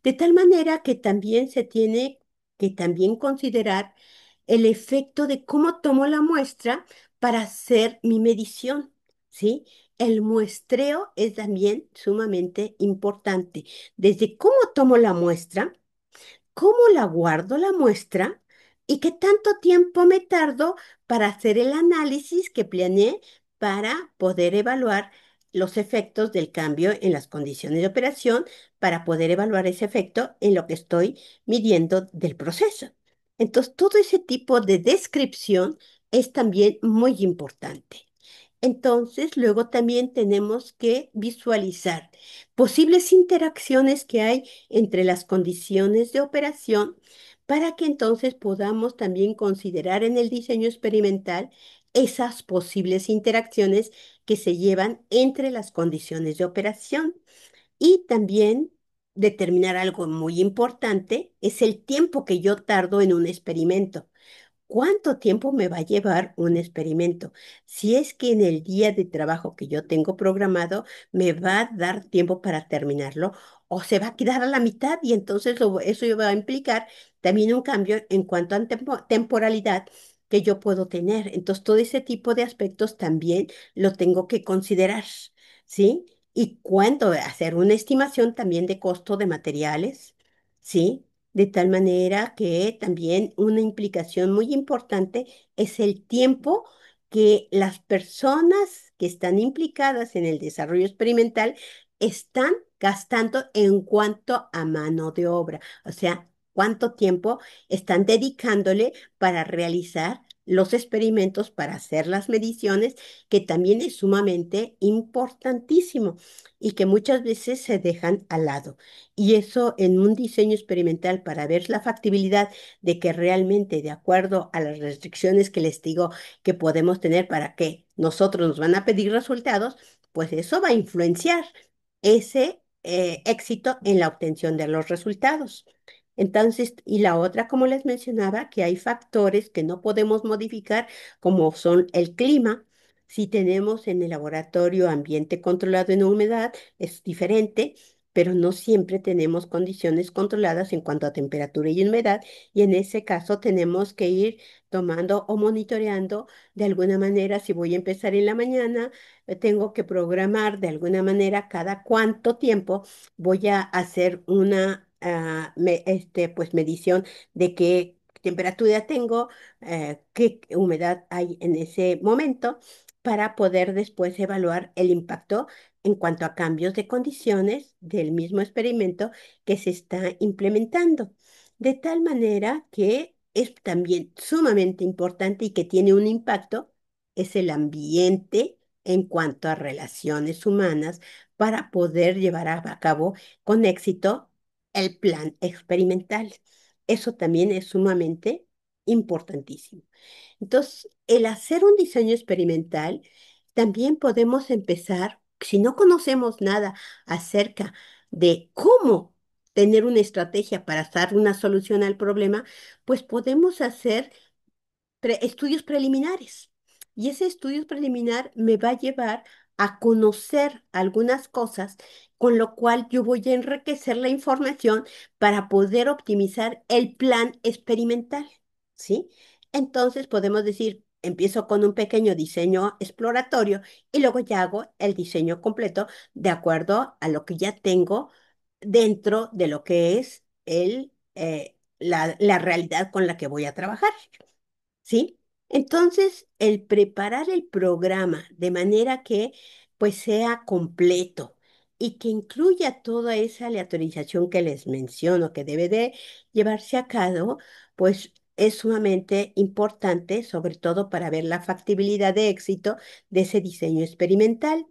De tal manera que también se tiene que también considerar el efecto de cómo tomo la muestra para hacer mi medición, ¿sí? El muestreo es también sumamente importante. Desde cómo tomo la muestra, cómo la guardo la muestra y qué tanto tiempo me tardo para hacer el análisis que planeé para poder evaluar los efectos del cambio en las condiciones de operación, para poder evaluar ese efecto en lo que estoy midiendo del proceso. Entonces, todo ese tipo de descripción es también muy importante. Entonces, luego también tenemos que visualizar posibles interacciones que hay entre las condiciones de operación para que entonces podamos también considerar en el diseño experimental esas posibles interacciones que se llevan entre las condiciones de operación. Y también determinar algo muy importante es el tiempo que yo tardo en un experimento. ¿Cuánto tiempo me va a llevar un experimento? Si es que en el día de trabajo que yo tengo programado me va a dar tiempo para terminarlo o se va a quedar a la mitad y entonces eso va a implicar también un cambio en cuanto a temporalidad que yo puedo tener. Entonces, todo ese tipo de aspectos también lo tengo que considerar, ¿sí? Y cuánto hacer una estimación también de costo de materiales, ¿sí? De tal manera que también una implicación muy importante es el tiempo que las personas que están implicadas en el desarrollo experimental están gastando en cuanto a mano de obra. O sea, cuánto tiempo están dedicándole para realizar los experimentos, para hacer las mediciones, que también es sumamente importantísimo y que muchas veces se dejan al lado. Y eso en un diseño experimental para ver la factibilidad de que realmente, de acuerdo a las restricciones que les digo que podemos tener para que nosotros nos van a pedir resultados, pues eso va a influenciar ese éxito en la obtención de los resultados. Entonces, y la otra, como les mencionaba, que hay factores que no podemos modificar, como son el clima. Si tenemos en el laboratorio ambiente controlado en humedad, es diferente, pero no siempre tenemos condiciones controladas en cuanto a temperatura y humedad, y en ese caso tenemos que ir tomando o monitoreando de alguna manera. Si voy a empezar en la mañana, tengo que programar de alguna manera cada cuánto tiempo voy a hacer una pues medición de qué temperatura tengo, qué humedad hay en ese momento, para poder después evaluar el impacto en cuanto a cambios de condiciones del mismo experimento que se está implementando. De tal manera que es también sumamente importante y que tiene un impacto, es el ambiente en cuanto a relaciones humanas para poder llevar a cabo con éxito el plan experimental. Eso también es sumamente importantísimo. Entonces, el hacer un diseño experimental, también podemos empezar, si no conocemos nada acerca de cómo tener una estrategia para dar una solución al problema, pues podemos hacer estudios preliminares. Y ese estudio preliminar me va a llevar a conocer algunas cosas, con lo cual yo voy a enriquecer la información para poder optimizar el plan experimental, ¿sí? Entonces podemos decir, empiezo con un pequeño diseño exploratorio y luego ya hago el diseño completo de acuerdo a lo que ya tengo dentro de lo que es la realidad con la que voy a trabajar. ¿Sí? Entonces, el preparar el programa de manera que pues sea completo y que incluya toda esa aleatorización que les menciono que debe de llevarse a cabo, pues es sumamente importante, sobre todo para ver la factibilidad de éxito de ese diseño experimental.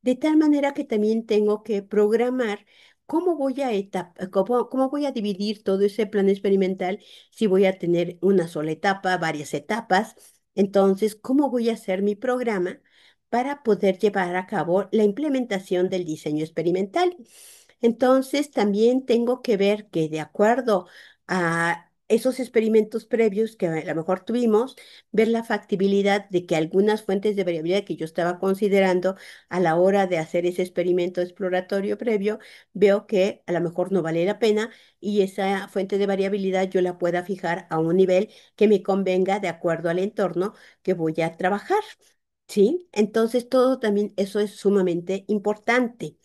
De tal manera que también tengo que programar cómo voy a cómo voy a dividir todo ese plan experimental, si voy a tener una sola etapa, varias etapas, Entonces, ¿cómo voy a hacer mi programa para poder llevar a cabo la implementación del diseño experimental? Entonces, también tengo que ver que de acuerdo a esos experimentos previos que a lo mejor tuvimos, ver la factibilidad de que algunas fuentes de variabilidad que yo estaba considerando a la hora de hacer ese experimento exploratorio previo, veo que a lo mejor no vale la pena y esa fuente de variabilidad yo la pueda fijar a un nivel que me convenga de acuerdo al entorno que voy a trabajar. ¿Sí? Entonces, todo también eso es sumamente importante.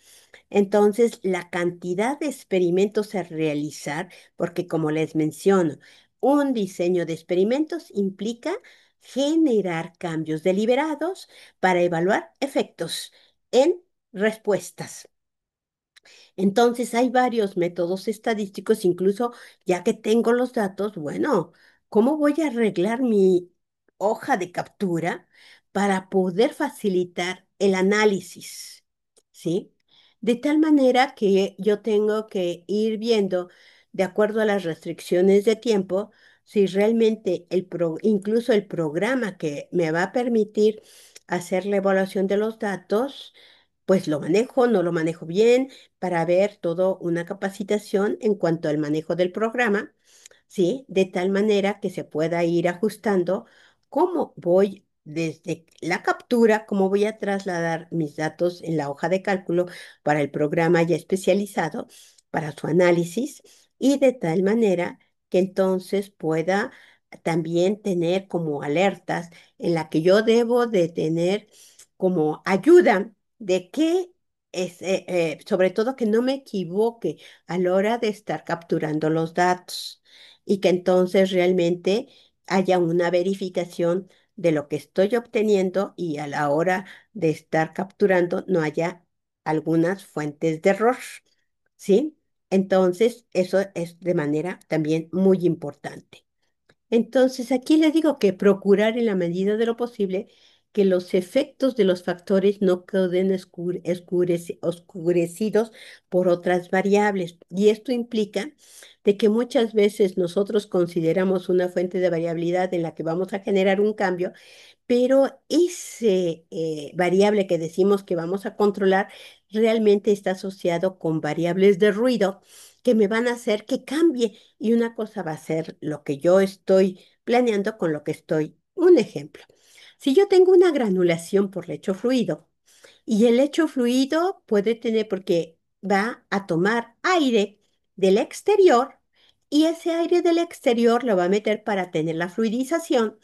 Entonces, la cantidad de experimentos a realizar, porque como les menciono, un diseño de experimentos implica generar cambios deliberados para evaluar efectos en respuestas. Entonces, hay varios métodos estadísticos, incluso ya que tengo los datos, bueno, ¿cómo voy a arreglar mi hoja de captura para poder facilitar el análisis? ¿Sí? De tal manera que yo tengo que ir viendo, de acuerdo a las restricciones de tiempo, si realmente incluso el programa que me va a permitir hacer la evaluación de los datos, pues lo manejo, no lo manejo bien, para ver todo una capacitación en cuanto al manejo del programa, ¿sí? De tal manera que se pueda ir ajustando cómo voy desde la captura, cómo voy a trasladar mis datos en la hoja de cálculo para el programa ya especializado, para su análisis, y de tal manera que entonces pueda también tener como alertas en la que yo debo de tener como ayuda de que sobre todo que no me equivoque a la hora de estar capturando los datos y que entonces realmente haya una verificación de lo que estoy obteniendo y a la hora de estar capturando no haya algunas fuentes de error, ¿sí? Entonces, eso es de manera también muy importante. Entonces, aquí les digo que procurar en la medida de lo posible que los efectos de los factores no queden oscurecidos por otras variables. Y esto implica de que muchas veces nosotros consideramos una fuente de variabilidad en la que vamos a generar un cambio, pero ese variable que decimos que vamos a controlar realmente está asociado con variables de ruido que me van a hacer que cambie y una cosa va a ser lo que yo estoy planeando con lo que estoy. Un ejemplo, si yo tengo una granulación por lecho fluido y el lecho fluido puede tener, porque va a tomar aire del exterior y ese aire del exterior lo va a meter para tener la fluidización,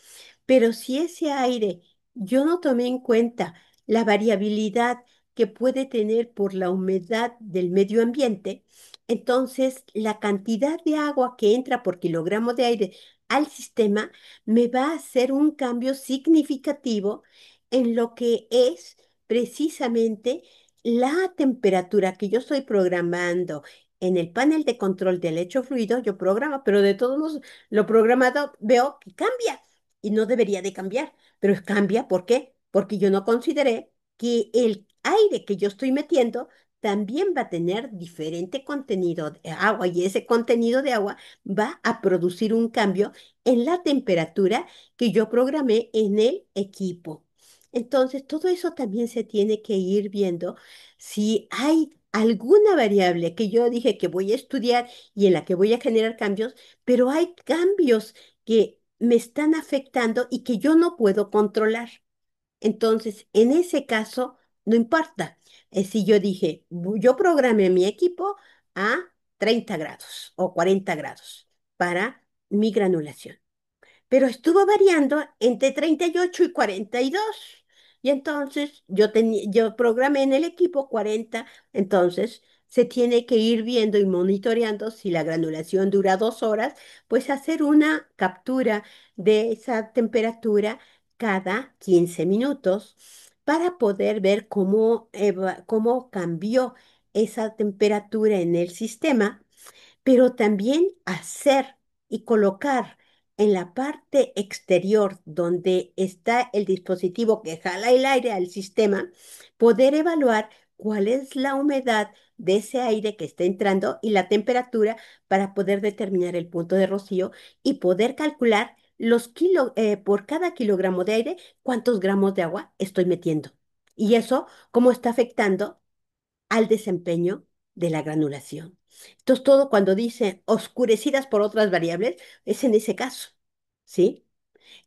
pero si ese aire yo no tomé en cuenta la variabilidad que puede tener por la humedad del medio ambiente, entonces la cantidad de agua que entra por kilogramo de aire al sistema me va a hacer un cambio significativo en lo que es precisamente la temperatura que yo estoy programando en el panel de control del lecho fluido. Yo programo, pero de todos modos lo programado veo que cambia y no debería de cambiar, pero cambia, ¿por qué? Porque yo no consideré que el aire que yo estoy metiendo también va a tener diferente contenido de agua y ese contenido de agua va a producir un cambio en la temperatura que yo programé en el equipo. Entonces, todo eso también se tiene que ir viendo si hay alguna variable que yo dije que voy a estudiar y en la que voy a generar cambios, pero hay cambios que me están afectando y que yo no puedo controlar. Entonces, en ese caso, no importa. Si yo dije, yo programé mi equipo a 30 grados o 40 grados para mi granulación, pero estuvo variando entre 38 y 42. Y entonces yo programé en el equipo 40, entonces se tiene que ir viendo y monitoreando si la granulación dura 2 horas, pues hacer una captura de esa temperatura cada 15 minutos para poder ver cómo cambió esa temperatura en el sistema, pero también hacer y colocar en la parte exterior donde está el dispositivo que jala el aire al sistema, poder evaluar cuál es la humedad de ese aire que está entrando y la temperatura para poder determinar el punto de rocío y poder calcular por cada kilogramo de aire, cuántos gramos de agua estoy metiendo. Y eso, cómo está afectando al desempeño de la granulación. Entonces, todo cuando dice oscurecidas por otras variables, es en ese caso, ¿sí?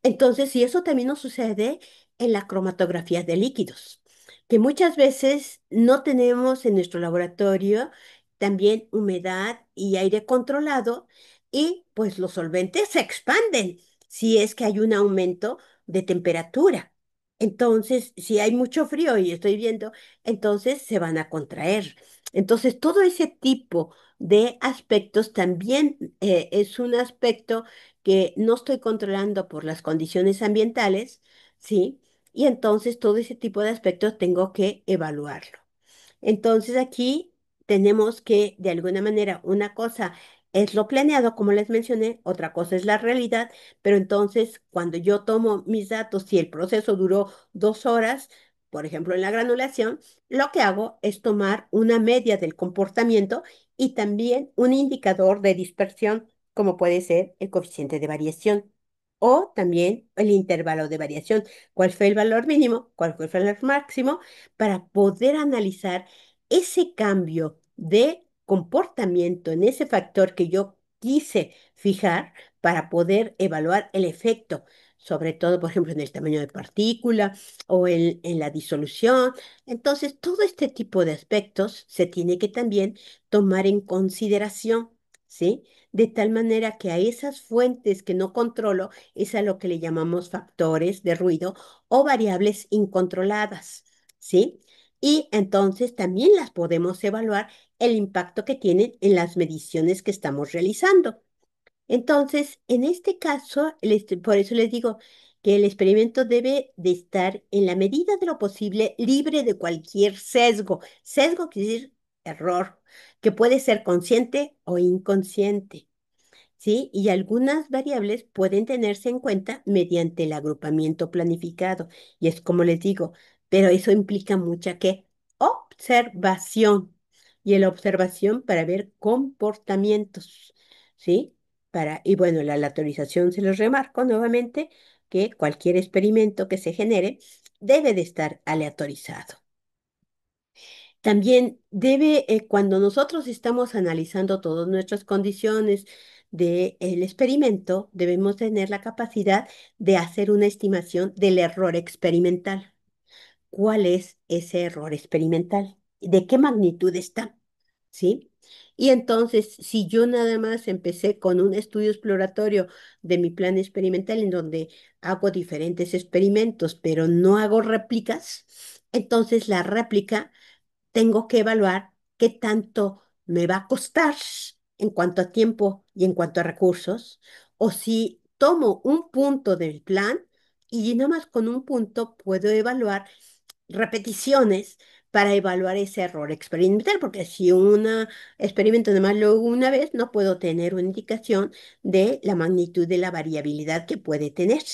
Entonces, y eso también nos sucede en la cromatografía de líquidos, que muchas veces no tenemos en nuestro laboratorio también humedad y aire controlado y pues los solventes se expanden si es que hay un aumento de temperatura. Entonces, si hay mucho frío y estoy viendo, entonces se van a contraer. Entonces, todo ese tipo de aspectos también es un aspecto que no estoy controlando por las condiciones ambientales, ¿sí? Y entonces todo ese tipo de aspectos tengo que evaluarlo. Entonces aquí tenemos que, de alguna manera, una cosa es lo planeado, como les mencioné, otra cosa es la realidad, pero entonces cuando yo tomo mis datos, si el proceso duró 2 horas, por ejemplo, en la granulación, lo que hago es tomar una media del comportamiento y también un indicador de dispersión, como puede ser el coeficiente de variación o también el intervalo de variación. ¿Cuál fue el valor mínimo? ¿Cuál fue el valor máximo? Para poder analizar ese cambio de comportamiento en ese factor que yo quise fijar para poder evaluar el efecto, sobre todo, por ejemplo, en el tamaño de partícula o en la disolución. Entonces, todo este tipo de aspectos se tiene que también tomar en consideración, ¿sí? De tal manera que a esas fuentes que no controlo es a lo que le llamamos factores de ruido o variables incontroladas, ¿sí? Y entonces también las podemos evaluar el impacto que tienen en las mediciones que estamos realizando. Entonces, en este caso, por eso les digo que el experimento debe de estar en la medida de lo posible libre de cualquier sesgo. Sesgo quiere decir error, que puede ser consciente o inconsciente. ¿Sí? Y algunas variables pueden tenerse en cuenta mediante el agrupamiento planificado. Y es como les digo, pero eso implica mucha ¿qué? Observación. Y la observación para ver comportamientos, ¿sí? Y bueno, la aleatorización se los remarco nuevamente que cualquier experimento que se genere debe de estar aleatorizado. También cuando nosotros estamos analizando todas nuestras condiciones del experimento, debemos tener la capacidad de hacer una estimación del error experimental. ¿Cuál es ese error experimental? ¿De qué magnitud está? ¿Sí? Y entonces, si yo nada más empecé con un estudio exploratorio de mi plan experimental en donde hago diferentes experimentos, pero no hago réplicas, entonces la réplica tengo que evaluar qué tanto me va a costar en cuanto a tiempo y en cuanto a recursos, o si tomo un punto del plan y nada más con un punto puedo evaluar repeticiones para evaluar ese error experimental, porque si un experimento nada más lo hago una vez, no puedo tener una indicación de la magnitud de la variabilidad que puede tener.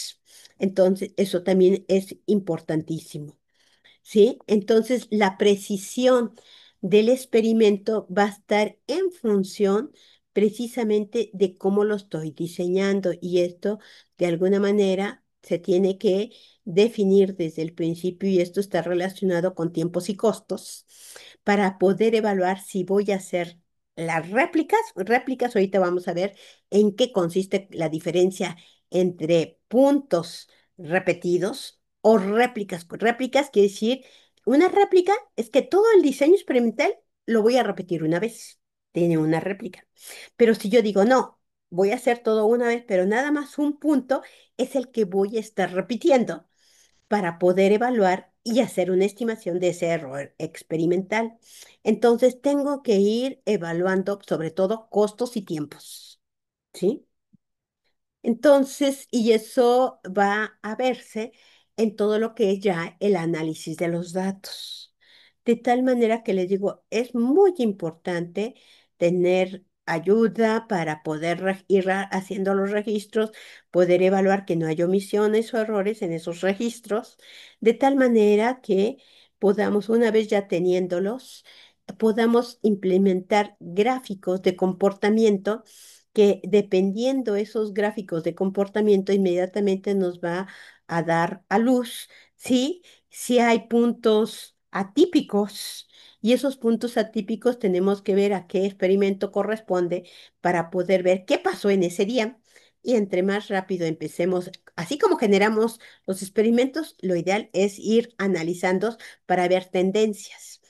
Entonces, eso también es importantísimo. ¿Sí? Entonces, la precisión del experimento va a estar en función precisamente de cómo lo estoy diseñando y esto, de alguna manera, se tiene que definir desde el principio y esto está relacionado con tiempos y costos para poder evaluar si voy a hacer las réplicas. Réplicas, ahorita vamos a ver en qué consiste la diferencia entre puntos repetidos o réplicas. Réplicas quiere decir, una réplica es que todo el diseño experimental lo voy a repetir una vez. Tiene una réplica. Pero si yo digo, no, voy a hacer todo una vez, pero nada más un punto es el que voy a estar repitiendo para poder evaluar y hacer una estimación de ese error experimental. Entonces tengo que ir evaluando sobre todo costos y tiempos. ¿Sí? Entonces, y eso va a verse en todo lo que es ya el análisis de los datos. De tal manera que les digo, es muy importante tener ayuda para poder haciendo los registros, poder evaluar que no haya omisiones o errores en esos registros, de tal manera que podamos, una vez ya teniéndolos, podamos implementar gráficos de comportamiento que dependiendo esos gráficos de comportamiento, inmediatamente nos va a dar a luz, ¿sí? Si hay puntos atípicos. Y esos puntos atípicos tenemos que ver a qué experimento corresponde para poder ver qué pasó en ese día. Y entre más rápido empecemos, así como generamos los experimentos, lo ideal es ir analizando para ver tendencias.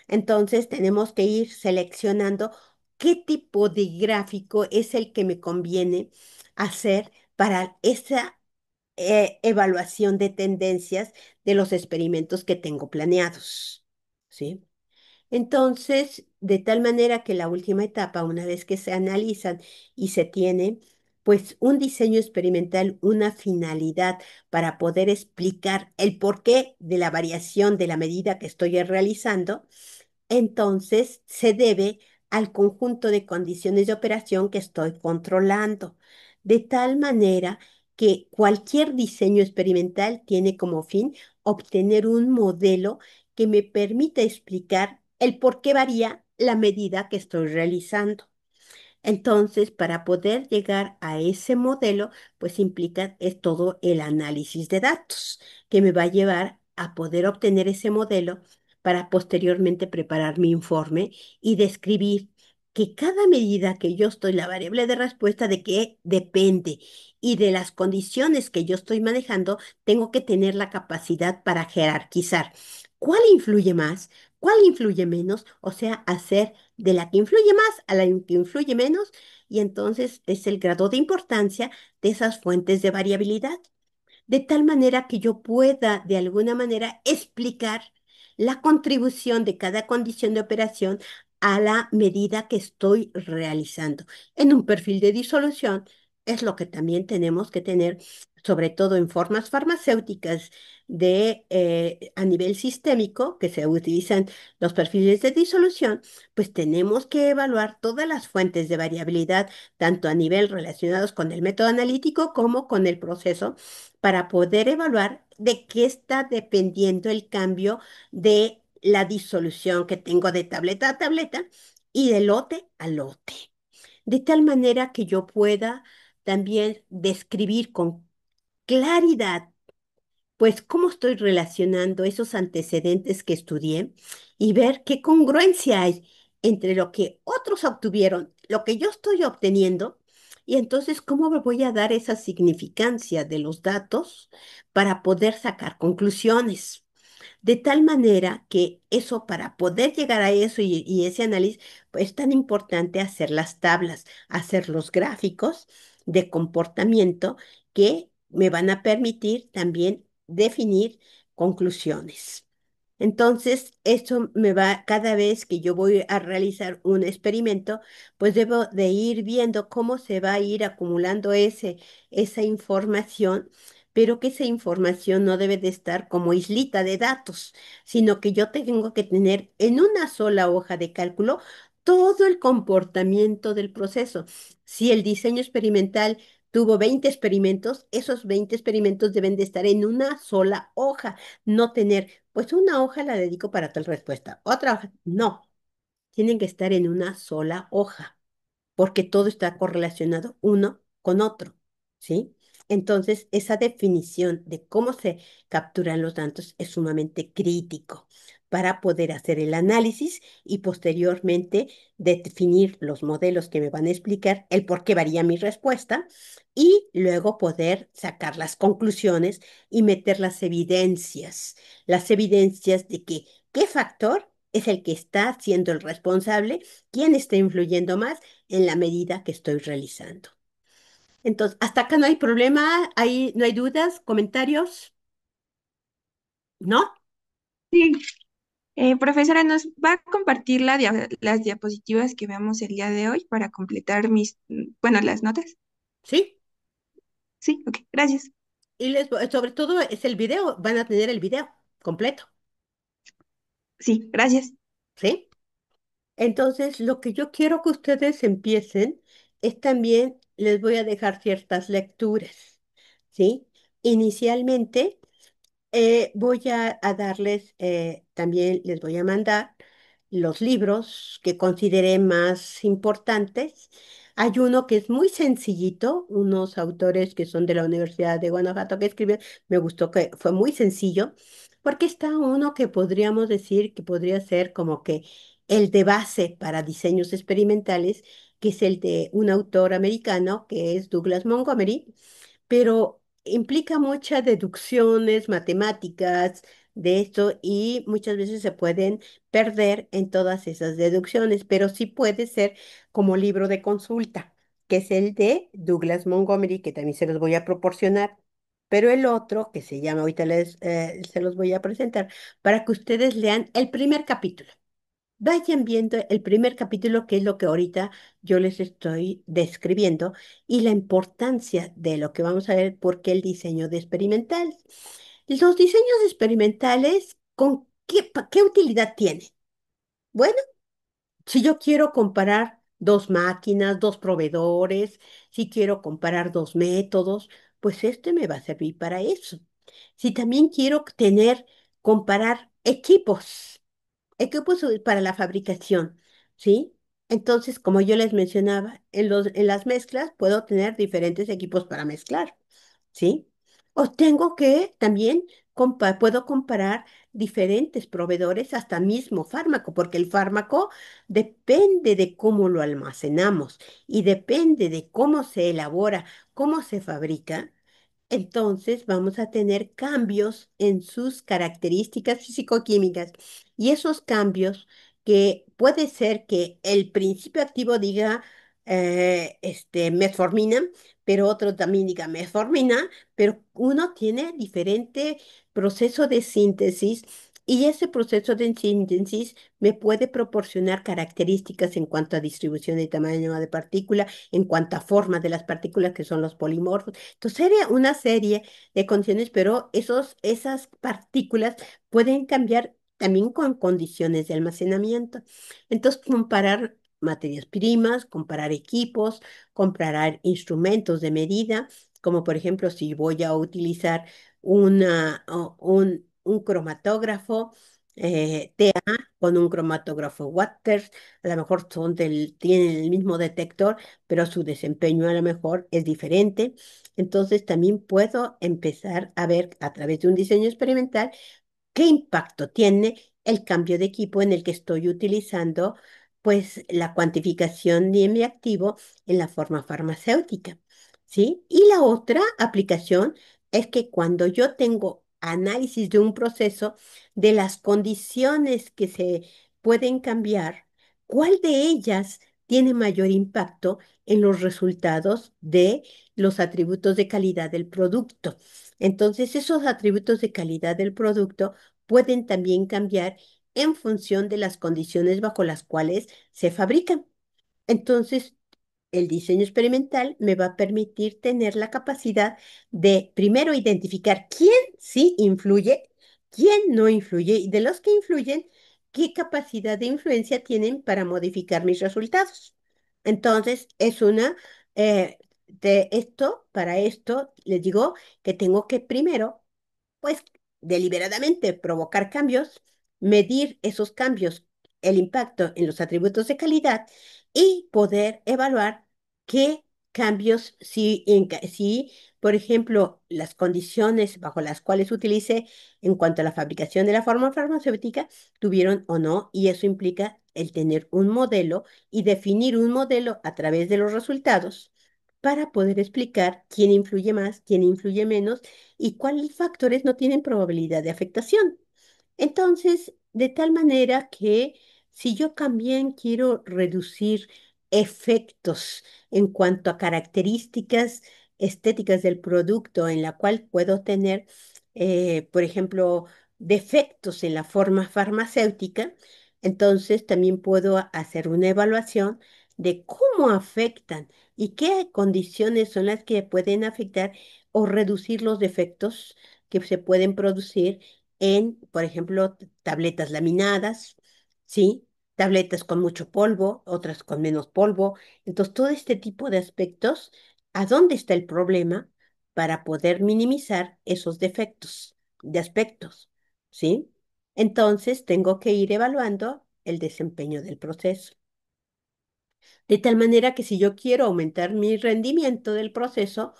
Entonces tenemos que ir seleccionando qué tipo de gráfico es el que me conviene hacer para esa evaluación de tendencias de los experimentos que tengo planeados. ¿Sí? Entonces, de tal manera que la última etapa, una vez que se analizan y se tiene, pues un diseño experimental, una finalidad para poder explicar el porqué de la variación de la medida que estoy realizando, entonces se debe al conjunto de condiciones de operación que estoy controlando, de tal manera que cualquier diseño experimental tiene como fin obtener un modelo que me permita explicar el por qué varía la medida que estoy realizando. Entonces, para poder llegar a ese modelo, pues implica es todo el análisis de datos que me va a llevar a poder obtener ese modelo para posteriormente preparar mi informe y describir que cada medida que yo estoy, la variable de respuesta de qué depende y de las condiciones que yo estoy manejando, tengo que tener la capacidad para jerarquizar cuál influye más, cuál influye menos, o sea, hacer de la que influye más a la que influye menos, y entonces es el grado de importancia de esas fuentes de variabilidad, de tal manera que yo pueda de alguna manera explicar la contribución de cada condición de operación a la medida que estoy realizando. En un perfil de disolución es lo que también tenemos que tener, sobre todo en formas farmacéuticas a nivel sistémico, que se utilizan los perfiles de disolución, pues tenemos que evaluar todas las fuentes de variabilidad, tanto a nivel relacionados con el método analítico como con el proceso para poder evaluar de qué está dependiendo el cambio de la disolución que tengo de tableta a tableta y de lote a lote. De tal manera que yo pueda también describir con claridad pues cómo estoy relacionando esos antecedentes que estudié y ver qué congruencia hay entre lo que otros obtuvieron, lo que yo estoy obteniendo, y entonces cómo me voy a dar esa significancia de los datos para poder sacar conclusiones. De tal manera que eso, para poder llegar a eso y ese análisis, pues es tan importante hacer las tablas, hacer los gráficos de comportamiento que me van a permitir también definir conclusiones. Entonces, eso me va, cada vez que yo voy a realizar un experimento, pues debo de ir viendo cómo se va a ir acumulando esa información, pero que esa información no debe de estar como islita de datos, sino que yo tengo que tener en una sola hoja de cálculo todo el comportamiento del proceso. Si el diseño experimental tuvo 20 experimentos, esos 20 experimentos deben de estar en una sola hoja, no tener, pues una hoja la dedico para tal respuesta, otra hoja, no, tienen que estar en una sola hoja porque todo está correlacionado uno con otro, ¿sí? Entonces, esa definición de cómo se capturan los datos es sumamente crítico para poder hacer el análisis y posteriormente definir los modelos que me van a explicar el por qué varía mi respuesta y luego poder sacar las conclusiones y meter las evidencias de que qué factor es el que está siendo el responsable, quién está influyendo más en la medida que estoy realizando. Entonces, hasta acá no hay problema, ahí no hay dudas, comentarios, ¿no? Sí, profesora, ¿nos va a compartir las diapositivas que veamos el día de hoy para completar bueno, las notas? Sí. Sí, ok, gracias. Y sobre todo es el video, van a tener el video completo, Sí, gracias. ¿sí? Entonces, lo que yo quiero que ustedes empiecen es también, les voy a dejar ciertas lecturas, ¿sí? Inicialmente, voy a darles, también les voy a mandar los libros que consideré más importantes. Hay uno que es muy sencillito, unos autores que son de la Universidad de Guanajuato que escriben, me gustó que fue muy sencillo, porque está uno que podríamos decir que podría ser como que el de base para diseños experimentales, que es el de un autor americano que es Douglas Montgomery, pero implica muchas deducciones matemáticas de esto y muchas veces se pueden perder en todas esas deducciones, pero sí puede ser como libro de consulta, que es el de Douglas Montgomery, que también se los voy a proporcionar. Pero el otro, que se llama, ahorita se los voy a presentar, para que ustedes lean el primer capítulo. Vayan viendo el primer capítulo, que es lo que ahorita yo les estoy describiendo, y la importancia de lo que vamos a ver, porque el diseño de experimental. Los diseños experimentales, ¿con qué utilidad tienen? Bueno, si yo quiero comparar dos máquinas, dos proveedores, si quiero comparar dos métodos, pues este me va a servir para eso. Si también quiero comparar equipos para la fabricación, ¿sí? Entonces, como yo les mencionaba, en las mezclas puedo tener diferentes equipos para mezclar, ¿sí? O tengo que también puedo comparar diferentes proveedores hasta mismo fármaco, porque el fármaco depende de cómo lo almacenamos y depende de cómo se elabora, cómo se fabrica. Entonces vamos a tener cambios en sus características físico-químicas y esos cambios que puede ser que el principio activo diga metformina, pero otro también diga metformina, pero uno tiene diferente proceso de síntesis y ese proceso de síntesis me puede proporcionar características en cuanto a distribución y tamaño de partícula, en cuanto a forma de las partículas que son los polimorfos. Entonces, sería una serie de condiciones, pero esas partículas pueden cambiar también con condiciones de almacenamiento. Entonces, comparar materias primas, comparar equipos, comparar instrumentos de medida, como por ejemplo si voy a utilizar un cromatógrafo, con un cromatógrafo Waters, a lo mejor tienen el mismo detector, pero su desempeño a lo mejor es diferente. Entonces también puedo empezar a ver a través de un diseño experimental qué impacto tiene el cambio de equipo en el que estoy utilizando, pues, la cuantificación de mi activo en la forma farmacéutica, ¿sí? Y la otra aplicación es que cuando yo tengo análisis de un proceso, de las condiciones que se pueden cambiar, ¿cuál de ellas tiene mayor impacto en los resultados de los atributos de calidad del producto? Entonces, esos atributos de calidad del producto pueden también cambiar en función de las condiciones bajo las cuales se fabrican. Entonces, el diseño experimental me va a permitir tener la capacidad de primero identificar quién sí influye, quién no influye y de los que influyen, qué capacidad de influencia tienen para modificar mis resultados. Entonces, para esto, les digo que tengo que primero pues deliberadamente provocar cambios, medir esos cambios, el impacto en los atributos de calidad y poder evaluar qué cambios, si, por ejemplo, las condiciones bajo las cuales utilicé en cuanto a la fabricación de la forma farmacéutica tuvieron o no, y eso implica el tener un modelo y definir un modelo a través de los resultados para poder explicar quién influye más, quién influye menos y cuáles factores no tienen probabilidad de afectación. Entonces, de tal manera que si yo también quiero reducir efectos en cuanto a características estéticas del producto, en la cual puedo tener, por ejemplo, defectos en la forma farmacéutica, entonces también puedo hacer una evaluación de cómo afectan y qué condiciones son las que pueden afectar o reducir los defectos que se pueden producir en, por ejemplo, tabletas laminadas, ¿sí? Tabletas con mucho polvo, otras con menos polvo. Entonces, todo este tipo de aspectos, ¿a dónde está el problema para poder minimizar esos defectos de aspectos? ¿Sí? Entonces, tengo que ir evaluando el desempeño del proceso. De tal manera que si yo quiero aumentar mi rendimiento del proceso,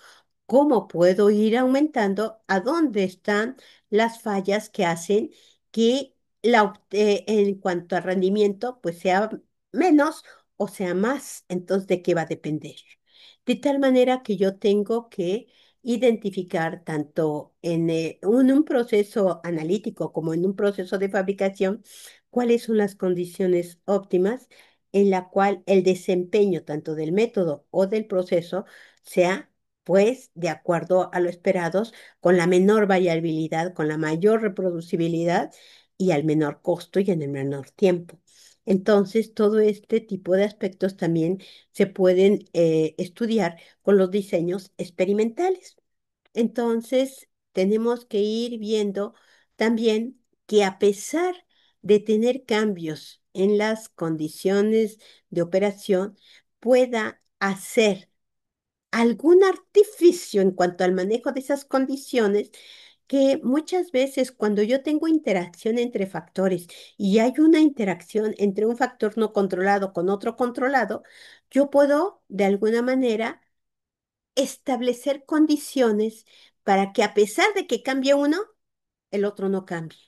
¿cómo puedo ir aumentando? ¿A dónde están las fallas que hacen que en cuanto a rendimiento, pues sea menos o sea más? Entonces, ¿de qué va a depender? De tal manera que yo tengo que identificar tanto en un proceso analítico como en un proceso de fabricación cuáles son las condiciones óptimas en la cual el desempeño tanto del método o del proceso sea pues de acuerdo a lo esperados, con la menor variabilidad, con la mayor reproducibilidad y al menor costo y en el menor tiempo. Entonces, todo este tipo de aspectos también se pueden estudiar con los diseños experimentales. Entonces, tenemos que ir viendo también que a pesar de tener cambios en las condiciones de operación, pueda hacer algún artificio en cuanto al manejo de esas condiciones que muchas veces cuando yo tengo interacción entre factores y hay una interacción entre un factor no controlado con otro controlado, yo puedo de alguna manera establecer condiciones para que a pesar de que cambie uno, el otro no cambie.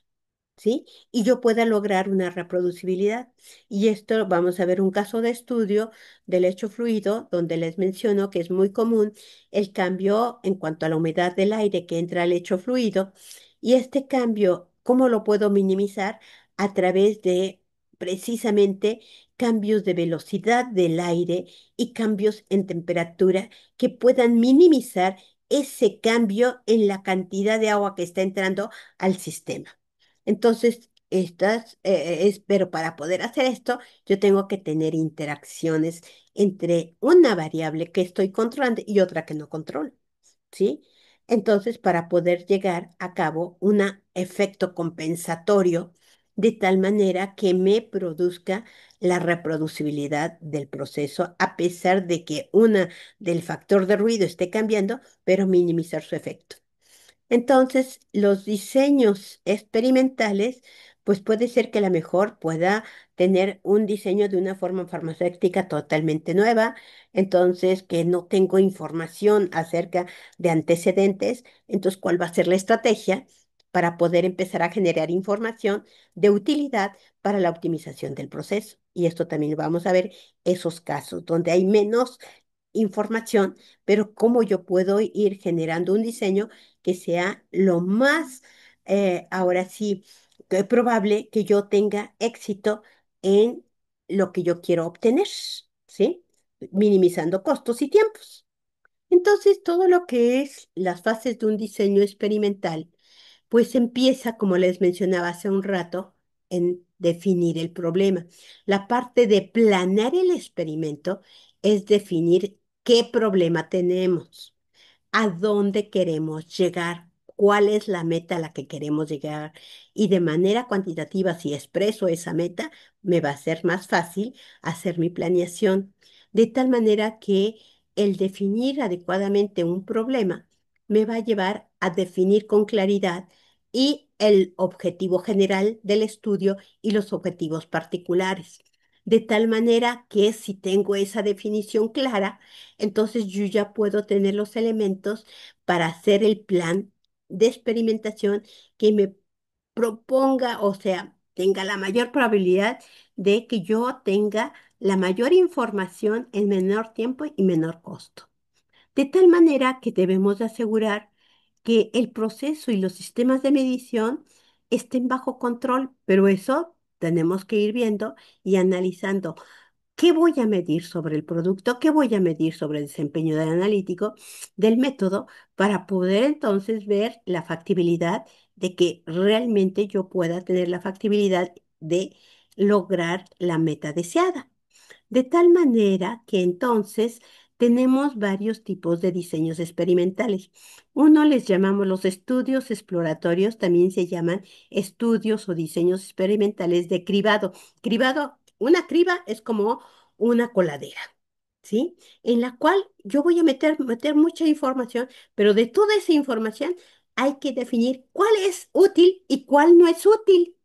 ¿Sí? Y yo pueda lograr una reproducibilidad. Y esto vamos a ver un caso de estudio del lecho fluido, donde les menciono que es muy común el cambio en cuanto a la humedad del aire que entra al lecho fluido. Y este cambio, ¿cómo lo puedo minimizar? A través de precisamente cambios de velocidad del aire y cambios en temperatura que puedan minimizar ese cambio en la cantidad de agua que está entrando al sistema. Entonces, pero para poder hacer esto, yo tengo que tener interacciones entre una variable que estoy controlando y otra que no controlo, ¿sí? Entonces, para poder llegar a cabo un efecto compensatorio de tal manera que me produzca la reproducibilidad del proceso, a pesar de que una del factor de ruido esté cambiando, pero minimizar su efecto. Entonces, los diseños experimentales, pues puede ser que a lo mejor pueda tener un diseño de una forma farmacéutica totalmente nueva, entonces que no tengo información acerca de antecedentes, entonces, ¿cuál va a ser la estrategia para poder empezar a generar información de utilidad para la optimización del proceso? Y esto también vamos a ver esos casos donde hay menos información, pero cómo yo puedo ir generando un diseño que sea lo más, ahora sí, que probable que yo tenga éxito en lo que yo quiero obtener, ¿sí? Minimizando costos y tiempos. Entonces, todo lo que es las fases de un diseño experimental pues empieza, como les mencionaba hace un rato, en definir el problema. La parte de planear el experimento es definir qué problema tenemos, a dónde queremos llegar, cuál es la meta a la que queremos llegar. Y de manera cuantitativa, si expreso esa meta, me va a ser más fácil hacer mi planeación. De tal manera que el definir adecuadamente un problema me va a llevar a definir con claridad y el objetivo general del estudio y los objetivos particulares. De tal manera que si tengo esa definición clara, entonces yo ya puedo tener los elementos para hacer el plan de experimentación que me proponga, o sea, tenga la mayor probabilidad de que yo tenga la mayor información en menor tiempo y menor costo. De tal manera que debemos de asegurar que el proceso y los sistemas de medición estén bajo control, pero eso tenemos que ir viendo y analizando qué voy a medir sobre el producto, qué voy a medir sobre el desempeño del analítico, del método, para poder entonces ver la factibilidad de que realmente yo pueda tener la factibilidad de lograr la meta deseada. De tal manera que entonces tenemos varios tipos de diseños experimentales. Uno les llamamos los estudios exploratorios, también se llaman estudios o diseños experimentales de cribado. Cribado, una criba es como una coladera, ¿sí? En la cual yo voy a meter mucha información, pero de toda esa información hay que definir cuál es útil y cuál no es útil.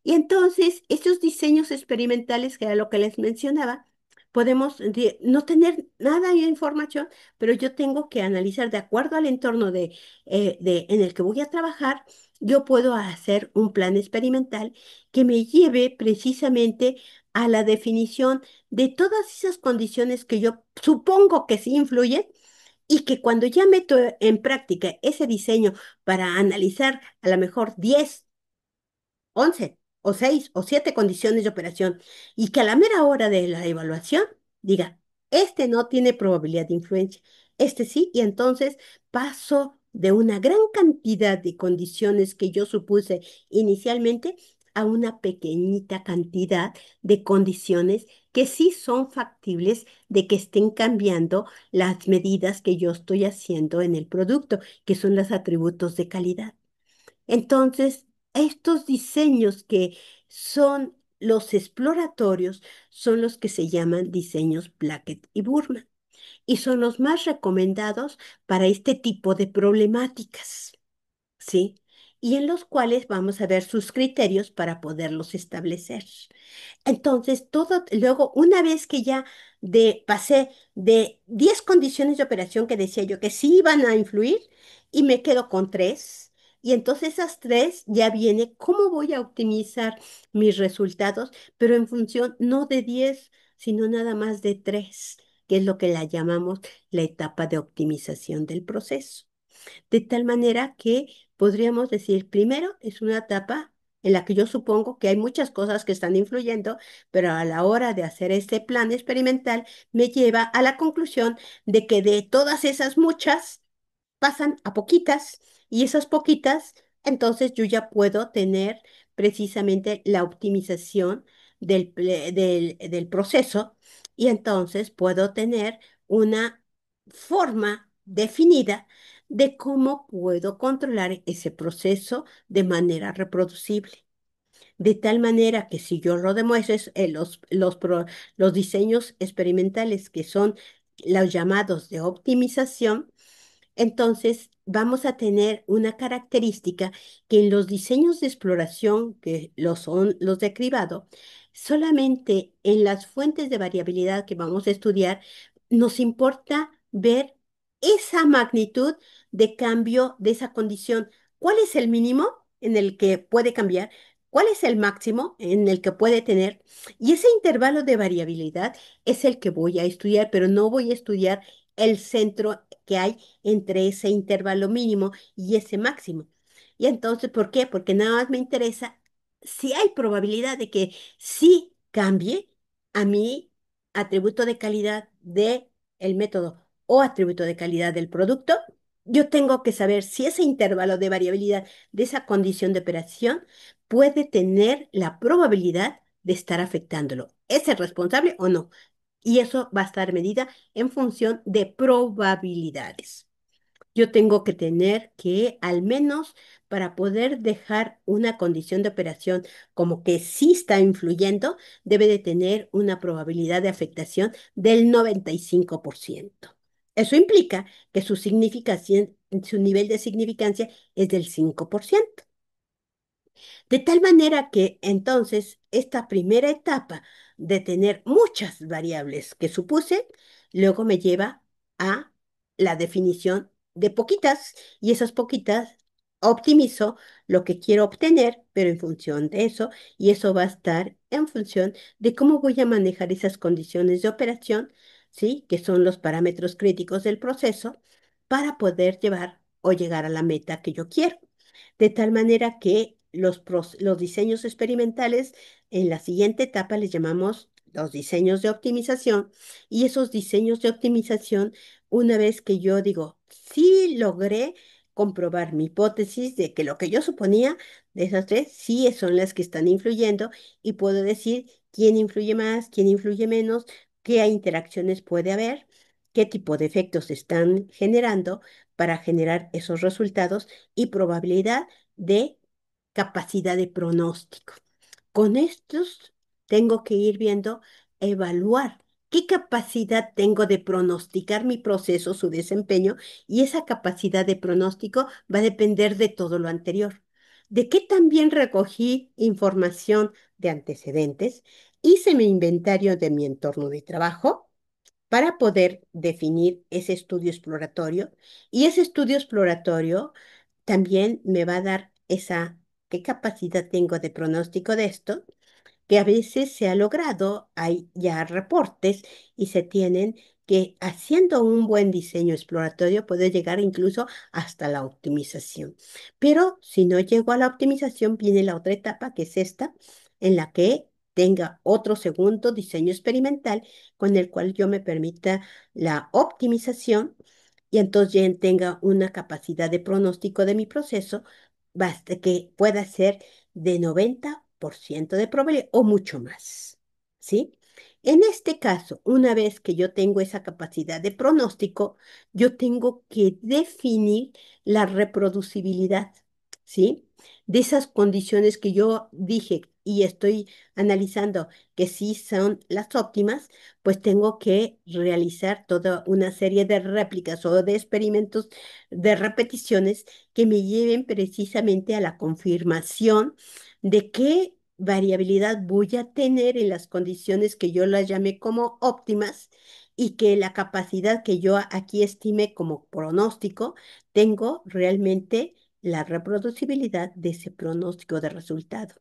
Y entonces, estos diseños experimentales, que era lo que les mencionaba, podemos no tener nada de información, pero yo tengo que analizar de acuerdo al entorno en el que voy a trabajar. Yo puedo hacer un plan experimental que me lleve precisamente a la definición de todas esas condiciones que yo supongo que sí influyen y que cuando ya meto en práctica ese diseño para analizar a lo mejor 10 11 o 6 o 7 condiciones de operación y que a la mera hora de la evaluación diga, este no tiene probabilidad de influencia, este sí, y entonces paso de una gran cantidad de condiciones que yo supuse inicialmente a una pequeñita cantidad de condiciones que sí son factibles de que estén cambiando las medidas que yo estoy haciendo en el producto, que son los atributos de calidad. Entonces, estos diseños que son los exploratorios son los que se llaman diseños Blackett y Burman y son los más recomendados para este tipo de problemáticas, ¿sí? Y en los cuales vamos a ver sus criterios para poderlos establecer. Entonces, luego, una vez que ya pasé de 10 condiciones de operación que decía yo que sí iban a influir y me quedo con 3, y entonces esas 3 ya viene cómo voy a optimizar mis resultados, pero en función no de 10 sino nada más de 3, que es lo que la llamamos la etapa de optimización del proceso. De tal manera que podríamos decir, primero, es una etapa en la que yo supongo que hay muchas cosas que están influyendo, pero a la hora de hacer este plan experimental me lleva a la conclusión de que de todas esas muchas pasan a poquitas y esas poquitas, entonces yo ya puedo tener precisamente la optimización del proceso y entonces puedo tener una forma definida de cómo puedo controlar ese proceso de manera reproducible. De tal manera que si yo lo demuestro, los diseños experimentales que son los llamados de optimización, entonces, vamos a tener una característica que en los diseños de exploración, que lo son los de cribado, solamente en las fuentes de variabilidad que vamos a estudiar, nos importa ver esa magnitud de cambio de esa condición. ¿Cuál es el mínimo en el que puede cambiar? ¿Cuál es el máximo en el que puede tener? Y ese intervalo de variabilidad es el que voy a estudiar, pero no voy a estudiar el centro que hay entre ese intervalo mínimo y ese máximo. Y entonces, ¿por qué? Porque nada más me interesa si hay probabilidad de que sí cambie a mi atributo de calidad de el método o atributo de calidad del producto. Yo tengo que saber si ese intervalo de variabilidad de esa condición de operación puede tener la probabilidad de estar afectándolo. ¿Es el responsable o no? Y eso va a estar medida en función de probabilidades. Yo tengo que tener que, al menos para poder dejar una condición de operación como que sí está influyendo, debe de tener una probabilidad de afectación del 95%. Eso implica que su significación, su nivel de significancia es del 5%. De tal manera que entonces esta primera etapa de tener muchas variables que supuse, luego me lleva a la definición de poquitas y esas poquitas optimizo lo que quiero obtener, pero en función de eso, y eso va a estar en función de cómo voy a manejar esas condiciones de operación, ¿sí? Que son los parámetros críticos del proceso para poder llevar o llegar a la meta que yo quiero de tal manera que los diseños experimentales en la siguiente etapa les llamamos los diseños de optimización y esos diseños de optimización, una vez que yo digo, sí logré comprobar mi hipótesis de que lo que yo suponía de esas tres sí son las que están influyendo y puedo decir quién influye más, quién influye menos, qué interacciones puede haber, qué tipo de efectos se están generando para generar esos resultados y probabilidad de capacidad de pronóstico. Con estos tengo que ir viendo, evaluar qué capacidad tengo de pronosticar mi proceso, su desempeño, y esa capacidad de pronóstico va a depender de todo lo anterior. de que también recogí información de antecedentes, hice mi inventario de mi entorno de trabajo para poder definir ese estudio exploratorio y ese estudio exploratorio también me va a dar qué capacidad tengo de pronóstico de esto que a veces se ha logrado, hay ya reportes y se tienen que haciendo un buen diseño exploratorio puede llegar incluso hasta la optimización. Pero si no llego a la optimización, viene la otra etapa, que es esta, en la que tenga otro segundo diseño experimental con el cual yo me permita la optimización y entonces ya tenga una capacidad de pronóstico de mi proceso, basta que pueda ser de 90% de probabilidad o mucho más, ¿sí? En este caso, una vez que yo tengo esa capacidad de pronóstico, yo tengo que definir la reproducibilidad, ¿sí? De esas condiciones que yo dije y estoy analizando que sí son las óptimas, pues tengo que realizar toda una serie de réplicas o de experimentos de repeticiones que me lleven precisamente a la confirmación de qué variabilidad voy a tener en las condiciones que yo las llamé como óptimas y que la capacidad que yo aquí estime como pronóstico, tengo realmente la reproducibilidad de ese pronóstico de resultado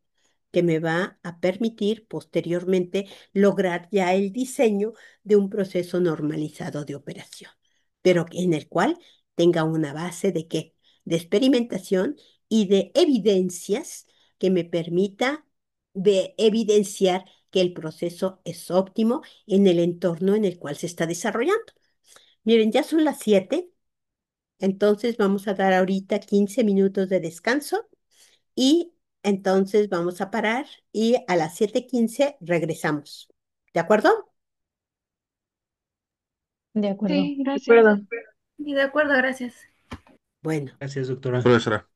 que me va a permitir posteriormente lograr ya el diseño de un proceso normalizado de operación, pero en el cual tenga una base de qué, de experimentación y de evidencias que me permita de evidenciar que el proceso es óptimo en el entorno en el cual se está desarrollando. Miren, ya son las 7, entonces vamos a dar ahorita 15 minutos de descanso y entonces vamos a parar y a las 7:15 regresamos. ¿De acuerdo? De acuerdo. Sí, gracias. Recuerdo. Y de acuerdo, gracias. Bueno, Gracias, doctora. Profesora.